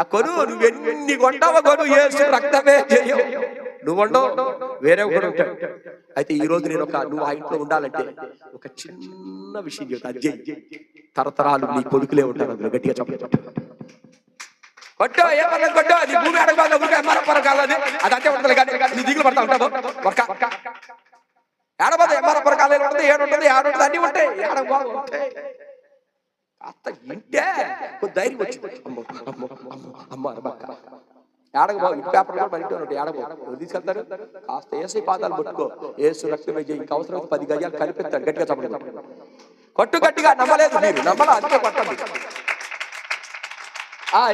ఆ కొను, నువ్వెన్ని కొంటావో కొను, యేసు రక్తమే జయం. నువ్వు ఉండవు, వేరే ఒకడు ఉంటాడు. అయితే ఈ రోజు నేను నువ్వు ఆ ఇంట్లో ఉండాలంటే ఒక చిన్న విషయం చెప్తా. తరతరాలు నీ కొడుకులే ఉంటారు. అందులో గట్టిగా చెప్పండి. కొట్టో ఏమన్నది కొట్టో, నీ భూమి అడగాలి, ఎమ్మరపరకాలని అది అంతే ఉంటుంది. కానీ నీ దిగులు పడతా ఉంటావు. ఏడబోదు ఎమ్మరపరకాలు ఉంటుంది, ఏడుంటుంది, ఏడుంటుంది, అన్ని ఉంటాయి. ఏడబాగుంటాయి. కాస్త ఇంటే ధైర్యం వచ్చింది. అమ్మ ఏడగబో, ఇంటి పేపర్ కూడా మన ఇంటి ఉంటాయి. ఏడబో తీసుకెళ్తారు. కాస్త ఏసై పాదాలు పట్టుకో, ఏసు రక్తమే చేయి. ఇంక అవసరం 10 గజాలు కలిపిస్తాడు. గట్టిగా చెప్పండి. కొట్టు గట్టిగా. నమ్మలేదు మీరు, నమ్మలా, అందుకే కొట్టండి.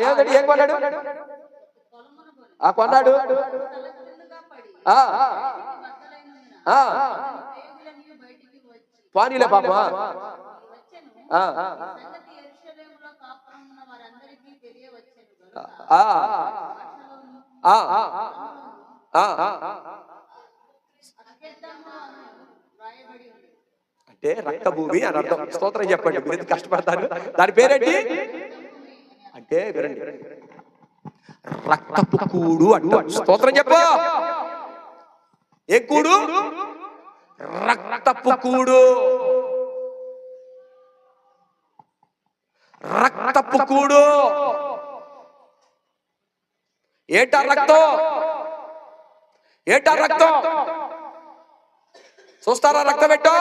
ఏదండి? ఏం కొన్నాడు? కొన్నాడు. పానీలే పాప. అంటే రక్తభూమి అని అర్థం. స్తోత్రం చెప్పండి. మీరు ఎందుకు కష్టపడతారు? దాని పేరేంటి అంటే వినండి, రక్తపు కూడు అంటాం. స్తోత్రం చెప్పు. ఏ కూడు? రక్తపు కూడు. రక్తపు కూడు. ఏటా రక్తం? ఏటా రక్తం? చూస్తారా? రక్తం పెట్టో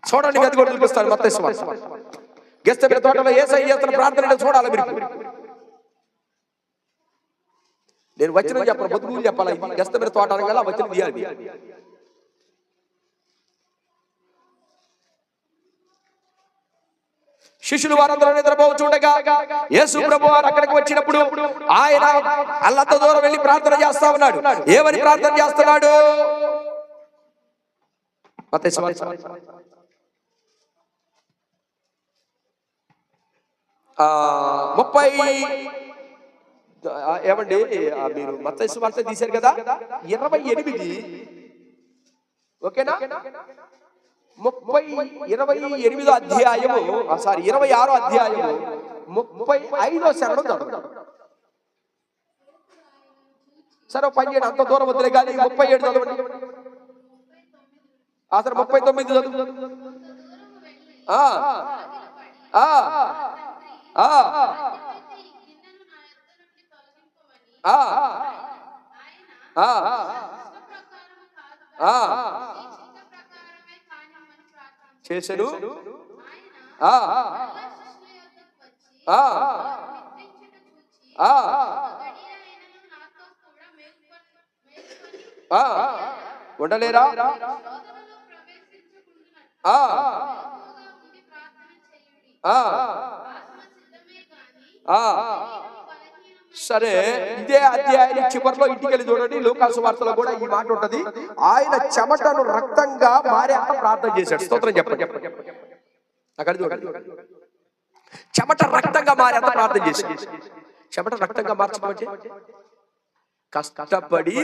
చూడండి. గది కూడా చూపిస్తాను. మత్తయి గెస్తెమనే తోటలో యేసయ్య చేస్తున్న ప్రార్థన చూడాలి మీరు. నేను వచ్చిన చెప్పను, బతుకులు చెప్పాలి. గెస్తెమనే తోట అనగా వచ్చిన తీయాలి. శిష్యులు వారందరూ నిద్రపోవచ్చుండగా యేసు ప్రభువారు అక్కడికి వచ్చినప్పుడు ఆయన అల్లంత దూరం వెళ్ళి ప్రార్థన చేస్తా ఉన్నాడు. ఏమని ప్రార్థన చేస్తున్నాడు? 30 ఏమండి? మీరు మత్తయి సువార్త తీశారు కదా, 28 ఓకేనా? 28వ అధ్యాయము, 26వ అధ్యాయము 35వ శరణం చదువు. సరే, 17 అంత దూరం వద్దులే కానీ 37 చదవండి. అసలు 39 చదువు. చేశాడు. ఉండలేరా? సరే, ఇదే అధ్యాయం చివరిలో ఇంటికెళ్ళి చూడండి. లూకాసు వార్తలో కూడా ఈ మాట ఉంటది. ఆయన చెమటను రక్తంగా మారే అంత ప్రార్థన చేశాడు. స్తోత్రం చెప్పండి. అక్కడ చూడండి, చెమట రక్తంగా మారే అంత ప్రార్థన చేశాడు. చెమట రక్తంగా మార్చమంటే కష్టపడి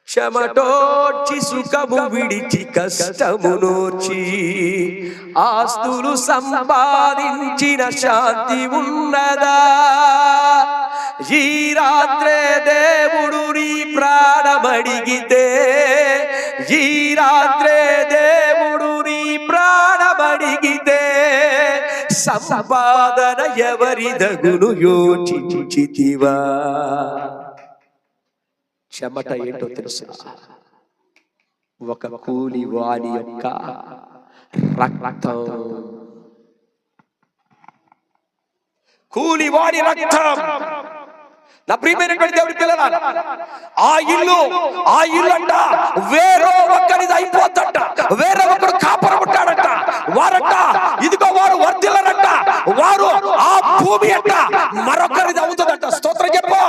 చెమటోడ్చి సుఖము విడిచి కష్టమునోర్చి ఆస్తులు సంపాదించిన శాంతి ఉన్నదా? ఈ రాత్రే దేవుడు నీ ప్రాణమడిగితే, ఈ రాత్రే దేవుడు నీ ప్రాణమడిగితే సంపాదన ఎవరిదగును యోచించితివా? చెమట ఏంటో తెలుసా? ఒక కూలి వాడి యొక్క రక్తం. కూలివాడి రక్తం. నా ప్రియమైనటువంటి దేవుడి పిల్లలారా, ఆ ఇల్లు అంట వేరే ఒక్కరిది అయిపోతుంట, వేరే ఒకరు కాపురం ఉంటాడంట, వారంట ఇదిగో వారు వర్ధిల్లరంట, వారు ఆ భూమి అంట మరొకరిది అవుతుందంట. స్తోత్రం చెప్పు.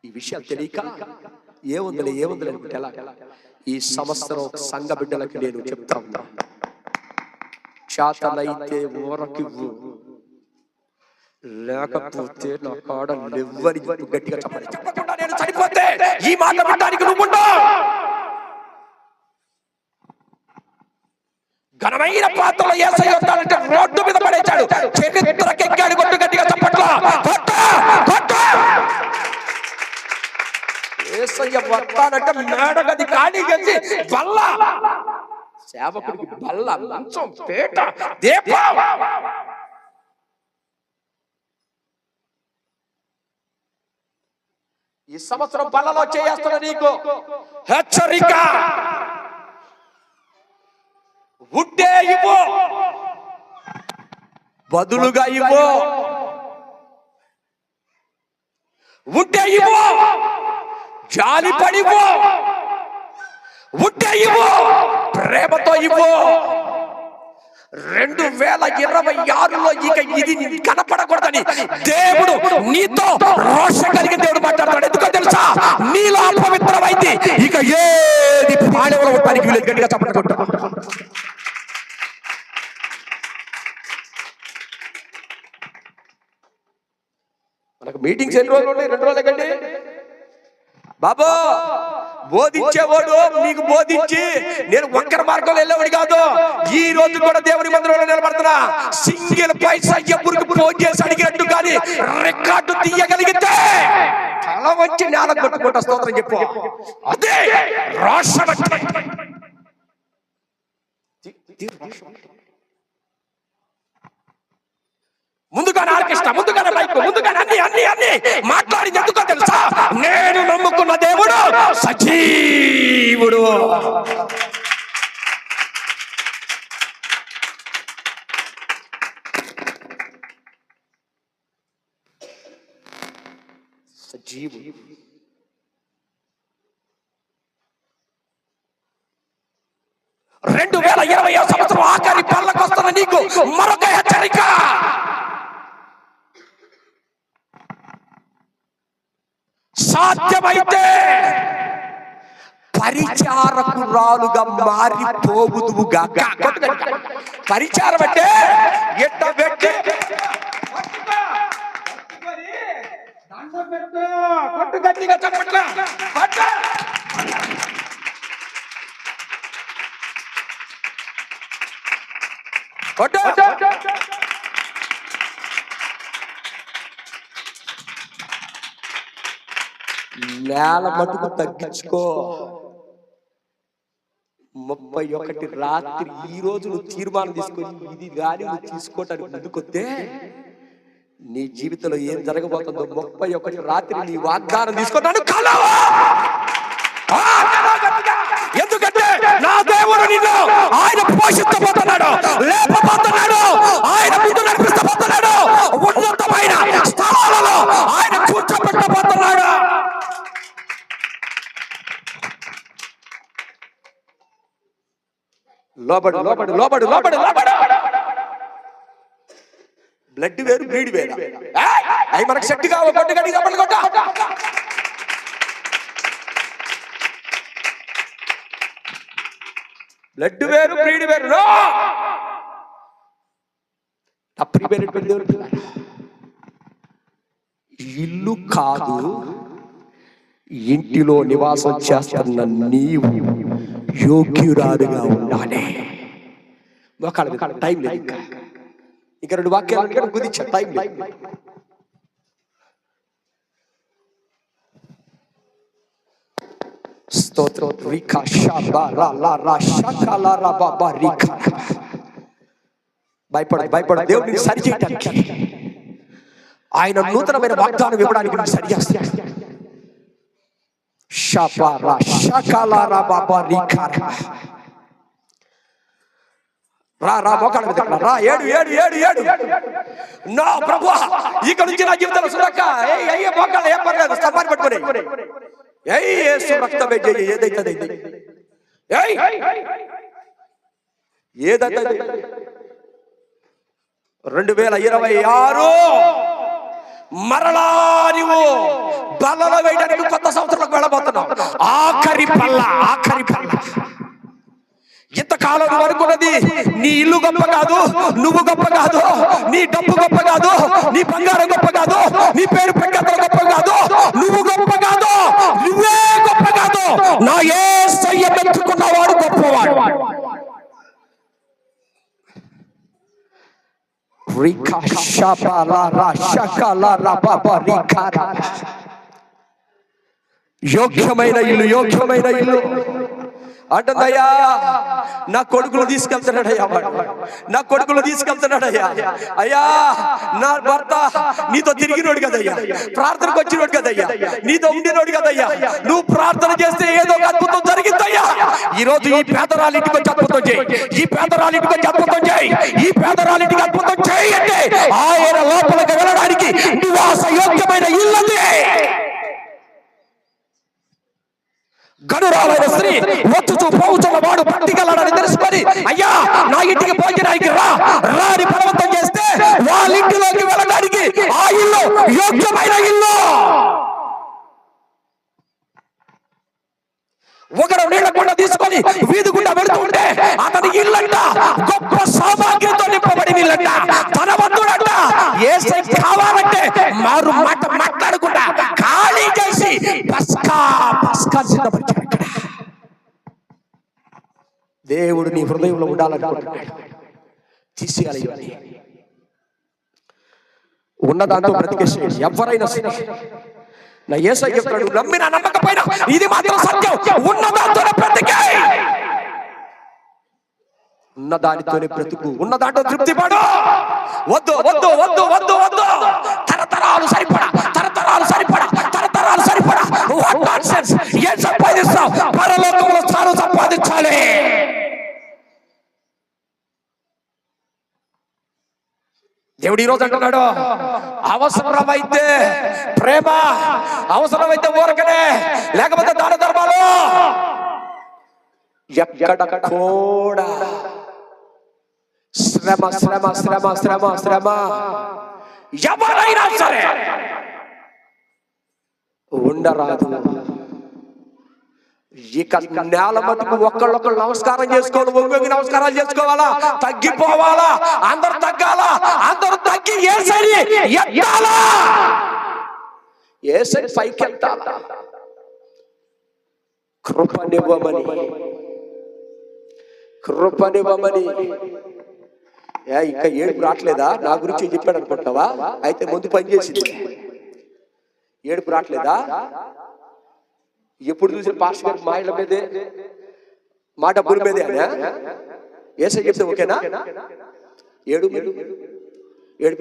ఈ విషయాలు తెలియక ఏముందలే అనుకుంటే ఎలా? ఈ సంవత్సరం సంఘ బిడ్డలకి నేను చెప్తా ఉన్నా, చేతనైతే ఊరకివ్వు, లేకపోతే నా కాడ లెవ్వని గట్టిగా చెప్పకుండా నేను చనిపోతే ఈ మాట వినడానికి నువ్వుంటావు. ఘనమైన పాత్రలో యేసయ్య వస్తాడంటే రోడ్డు మీద పడేశాడు, చరిత్రకెక్కాడు. కొట్టు గట్టిగా చెప్పట్లా, యేసయ్య వస్తాడంటే మేడగది ఖాళీ చేసి బల్ల, సేవకుడికి బల్ల, మంచం, పేట, దీపం. ఈ సంవత్సరం బల్లలో చేస్తున్న నీకు హెచ్చరిక, ఉడ్డే ఇవ్వు, బదులుగా ఇవ్వు, ఉడ్డే ఇవ్వు, జాలిపడివ్వు, ఉడ్డే ఇవ్వు, ప్రేమతో ఇవ్వు. 2026లో ఇక ఇది కనపడకూడదని దేవుడు నీతో రోషం కలిగి దేవుడు మాట్లాడతాడు. ఎందుకో తెలుసా? నీలో అపవిత్రమైంది ఇక ఏది పాడేవలో ఉండడానికి వీళ్ళు గట్టిగా చెప్పకుండా. మనకు మీటింగ్స్ ఎన్ని రోజులు ఉన్నాయి? 2 రోజులే కండి బాబా. బోధించేవాడు నీకు బోధించి నేను వంకర మార్గంలో వెళ్ళేవాడు కాదు. ఈ రోజు కూడా దేవుని మందిరంలో నిలబడుతున్నా, సింగిల్ పైసా ఎప్పుడుకు ఫోన్ చేసి అడిగినట్టు కానీ రికార్డు తీయగలిగితే తల వచ్చి నేల కొట్టుకుంటా. స్తోత్రం చెప్పు. అదే రోషం. ముందుగానే ఆర్కెస్ట్రా, ముందుగానే మైక్, ముందుగానే అన్ని మాట్లాడింది ఎందుకో తెలుసా? నేను నమ్ముకున్న దేవుడు సజీవుడు. సజీవుడు. 2020 సంవత్సరం ఆఖరి పళ్ళకు వస్తున్న నీకు మరొక హెచ్చరిక. సాధ్యమైతే పరిచారకురాలుగా మారిపోవుదువుగా. పరిచారం అంటే ఎట్ట పెట్టి కొట్టు గట్టిగా చెప్పట్లా. నేల మటుకు తగ్గించుకో. 31 రాత్రి ఈ రోజు నువ్వు తీర్మానం తీసుకొని ఇది కానీ నువ్వు తీసుకోవటానికి ముందుకొస్తే నీ జీవితంలో ఏం జరగబోతుందో 31 రాత్రి నీ వాగ్దానం తీసుకున్నాను. ఎందుకంటే నా దేవుడు నిన్ను ఆయన పోషించబోతున్నాడు, లేపబోతున్నాడు, ఆయన ముందు నడిపిస్తబోతున్నాడు, ఉన్నతమైన స్థలాలలో ఆయన కూర్చోబెట్టబోతున్నాడు. లోబడు లోబడు లోబడు లోబడు లోబడు. బ్లడ్ వేరు, బ్లీడ్ వేరు. అవి మనకు శక్తి కావాలి. కొట్టు గట్టిగా కొట్ట. బ్లడ్ వేరు, బ్లీడ్ వేరు. ఇల్లు కాదు, ఇంటిలో నివాసం చేస్తున్న నీవు యోగ్యురాలుగా ఉండాలి. టైం లేదు, ఇంకా 2 వాక్యాలు కుదించా. టైం లేదు. స్తోత్రం. భయపడ దేవుడిని సరి చేయడానికి, ఆయన నూతనమైన వాగ్దానం ఇవ్వడానికి సరి చేస్తాడు. రా రా మోకాళ్ళ మీద రా, ఏడు ఏడు ఏడు ఏడు. నా ప్రభువా, ఇక్కడ నుంచి నా జీవితంలో సురక్క అయ్యే మోకాళ్ళ ఏం పర్లేదు, స్తంభాన్ని పట్టుకొని యేసు రక్తమే జయ. ఏదైతే ఏదైతే 2026 మరలా నువ్వు బల్లలో వేయడానికి కొత్త సంవత్సరంలోకి వెళ్ళబోతున్నావు. ఆఖరి పల్ల. ఇంతకాలం నువ్వు అనుకున్నది నీ ఇల్లు గొప్ప కాదు, నువ్వు గొప్ప కాదు, నీ డబ్బు గొప్ప కాదు, నీ బంగారం గొప్ప కాదు, నీ పేరు ప్రఖ్యాతలు గొప్ప కాదు, నువ్వు గొప్ప కాదు, నువ్వే గొప్ప కాదు. నా యేసయ్య మెచ్చుకున్నవాడు గొప్పవాడు. యోగ్యమైన ఇల్లు, యోగ్యమైన ఇల్లు అంటుందయ్యా. నా కొడుకులు తీసుకెళ్తున్నాడయ్యా, నా కొడుకులు తీసుకెళ్తున్నాడయ్యా. అయ్యా నా భర్త నీతో తిరిగినోడు కదయ్యా, ప్రార్థనకు వచ్చినోడు కదయ్యా, నీతో ఉండినోడు కదయ్యా. నువ్వు ప్రార్థన చేస్తే ఏదో ఒక అద్భుతం జరిగిందయ్యా. ఈ రోజు ఈ పేదరాలింటికి వచ్చి అద్భుతం చేయి, ఈ పేదరాలింటికి వచ్చి అద్భుతం చేయి, ఈ పేదరాలింటికి అద్భుతం చేయి అంటే ఆయన లోపలికి వెళ్ళడానికి నివాస యోగ్యమైన ఇల్లు. గనురాలైన స్త్రీ వచ్చుచూ పోవుచున్న వాడు పట్టిగలడని తెలుసుకొని అయ్యా నా ఇంటికి భోజనానికి రా రా అని బలవంతం చేస్తే వాళ్ళ ఇంటిలోకి వెళ్ళడానికి ఆ ఇల్లు యోగ్యమైన ఇల్లు. ఒకడు నీళ్ల కొండ తీసుకొని వీధి గుండా వెళుతూ ఉంటే అతని ఇల్లంట గొప్ప సామాగ్రితో నింపబడిన ఇల్లంట. తన వద్దుడంట యేసే కావాలంటే మారు మాట మాట్లాడకుండా ఖాళీ చేసి పస్కా సిద్ధపరిచాడు. దేవుడు నీ హృదయంలో ఉండాలనుకుంటున్నాడు. తీసేయాలి ఇవన్నీ. ఉన్నదాంతో బ్రతికేసి ఎవరైనా సరే నా యేసయ్య చెప్తాడు, నమ్మినా నమ్మకపోయినా ఇది మాత్రం సత్యం, ఉన్నదాంతోనే బ్రతికే, ఉన్నదానితోనే బ్రతుకు, ఉన్నదాంతో తృప్తి పడు. వద్దు వద్దు వద్దు వద్దు వద్దు తరతరాలు సరిపడా, తరతరాలు సరిపడా, తరతరాలు సరిపడా. What nonsense. ఏం సంపాదిస్తావు? పరలోకంలో స్థానం సంపాదించాలి. దేవుడు ఈ రోజు అంటున్నాడు, అవసరమైతే ప్రేమ, అవసరమైతే ఊరకనే, లేకపోతే దాన ధర్మాలు. ఎక్కడ కూడా శ్రమ శ్రమ శ్రమ శ్రమ శ్రమ. ఎవరైనా సరే ఉండరాదు. ఇక నేల మటుకు ఒకళ్ళొకళ్ళు నమస్కారం చేసుకోవాలి, ఒంగొంగి నమస్కారాలు చేసుకోవాలా, తగ్గిపోవాలా, అందరు తగ్గాలా, అందరూ తగ్గి యేసయ్యని ఎత్తాలా, యేసయ్య పైకి ఎత్తాలా. కృపనివ్వమని, కృపనివ్వమని. ఇంకా ఏడుపు రావట్లేదా? నా గురించి చెప్పాడు అనుకుంటావా? అయితే ముందు పని చేసింది. ఏడుపు రావట్లేదా? ఎప్పుడు చూసిన పాస్టర్ గారు మా ఇళ్ళ మీదే, మా డబ్బుల మీదే యేసయ్య చెప్తే ఓకేనా? ఏడుపు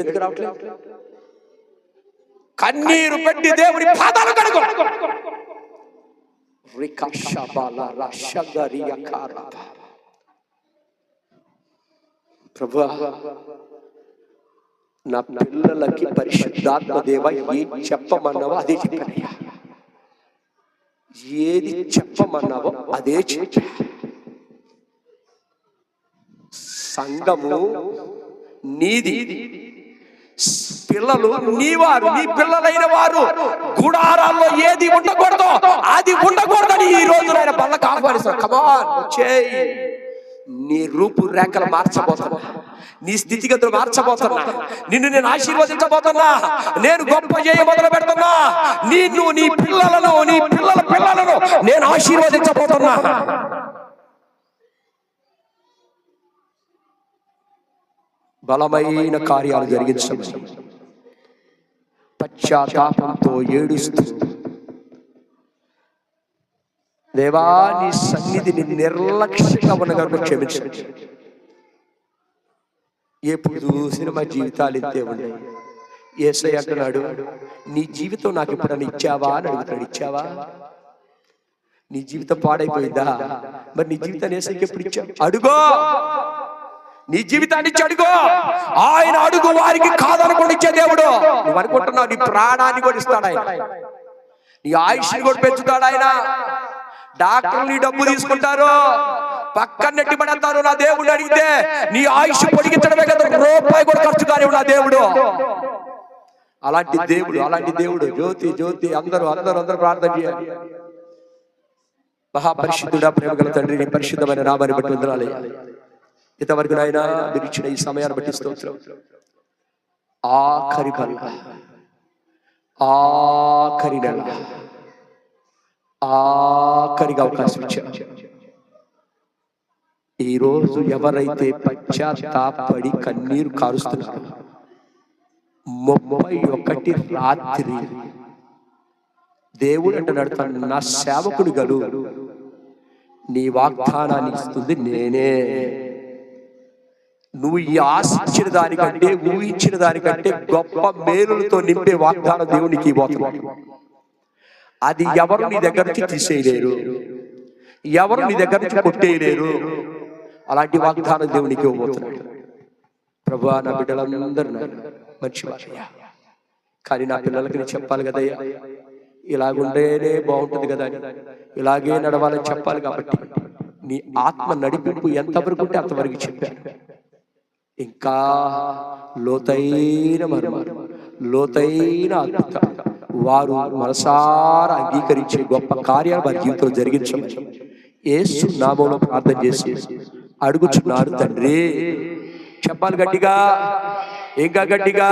ఎందుకు రావట్లేదు? కన్నీరు పెట్టి దేవుడి పాదాలు కడుగు. ప్రభువా, నా పిల్లలకి పరిశుద్ధాత్మ దేవ ఏం చెప్పమన్నావో అదే చెప్పానయ్యా, ఏది చెప్పమన్నావో అదే చెప్పా. సంఘము నీది, పిల్లలు నీవారు, నీ పిల్లలైన వారు. గుడారాల్లో ఏది ఉండకూడదో అది ఉండకూడదని ఈ రోజు ఆయన బళ్ళకు ఆహ్వానిస్తాను. కమాన్ వచ్చేయ్. నీ రూపు రేఖలు మార్చబోతున్నా, నీ స్థితిగతులు మార్చబోతున్నా, నిన్ను నేను ఆశీర్వదించబోతున్నా, నేను గొప్ప చేయ మొదలు పెడుతున్నా. నిన్ను, నీ పిల్లలను, నీ పిల్లల పిల్లలను నేను ఆశీర్వదించబోతున్నా. బలమైన కార్యాలు జరిగించండి. పశ్చాత్తాపంతో ఏడుస్తూ దేవా నీ సన్నిధిని నిర్లక్ష్యంగా ఉన్నగా క్షమించండి. ఎప్పుడు చూసిన మా జీవితాలు ఇంతే ఉన్నాయి. యేసయ్య అంటున్నాడు, నీ జీవితం నాకు ఎప్పుడన్నా ఇచ్చావా అని అడుగుతాడు. ఇచ్చావా? నీ జీవితం పాడైపోయిందా? మరి నీ జీవితాన్ని యేసయ్యకి ఎప్పుడు ఇచ్చావు? అడుగో. నీ జీవితాన్ని ఇచ్చి అడుగు. ఆయన అడుగు వారికి కాదనుకుని ఇచ్చే దేవుడు. నువ్వు అనుకుంటున్నావు నీ ప్రాణాన్ని కూడా ఇస్తాడు ఆయన, నీ ఆయుష్ని కూడా పెంచుతాడు ఆయన. డాక్టర్లు నీ డబ్బు తీసుకుంటారు, పక్కన నెట్టి పడతారు. నా దేవుడు అడిగితే నీ ఆయుష్ పొడిగించడమే కదా, రూపాయి కూడా ఖర్చు కాని నా దేవుడు. అలాంటి దేవుడు, అలాంటి దేవుడు. జ్యోతి జ్యోతి అందరూ అందరూ అందరూ ప్రార్థన చేయాలి. మహాపరిశుద్ధుడా, ప్రేమగల తండ్రి, నీ పరిశుద్ధమైన నామాన్ని బట్టి వందనాలు. ఇంతవరకు నాయన మీరు ఇచ్చిన ఈ సమయాన్ని బట్టి స్తోత్రం. ఆఖరి బల్ల, ఆఖరి నెల, ఆఖరిగా అవకాశం ఇచ్చారు. ఈ రోజు ఎవరైతే పశ్చాత్తాపడి కన్నీరు కారుస్తున్నారు, 31 రాత్రి దేవుడు అంటున్నాడు, నా సేవకుడు గలు నీ వాగ్దానాన్ని ఇస్తుంది నేనే. నువ్వు ఈ ఆశించిన దానికంటే, ఊహించిన దానికంటే గొప్ప మేలులతో నింపే వాగ్దానం దేవునికి ఇవ్వబోతున్నాడు. అది ఎవరు నీ దగ్గర నుంచి తీసేయలేరు, ఎవరు నీ దగ్గర నుంచి కొట్టేయలేరు. అలాంటి వాగ్దానం దేవునికి ఇవ్వబోతున్నాడు. ప్రభువా, నా బిడ్డలందరూ మంచివారయ్యా, కానీ నా పిల్లలకి నేను చెప్పాలి కదయ్యా, ఇలాగుంటేనే బాగుంటుంది కదా, ఇలాగే నడవాలని చెప్పాలి. కాబట్టి నీ ఆత్మ నడిపింపు ఎంతవరకు ఉంటే అంతవరకు చెప్పాను. ఇంకా లోతైన మర్మాలు, లోతైన అద్భుతం వారు మనసారా అంగీకరించే గొప్ప కార్యాలు వారి జీవితంలో జరిగించమని యేసు నామములో ప్రార్థన చేసి అడుగుచున్నారు తండ్రి. చెప్పాలి గట్టిగా, ఇంకా గట్టిగా.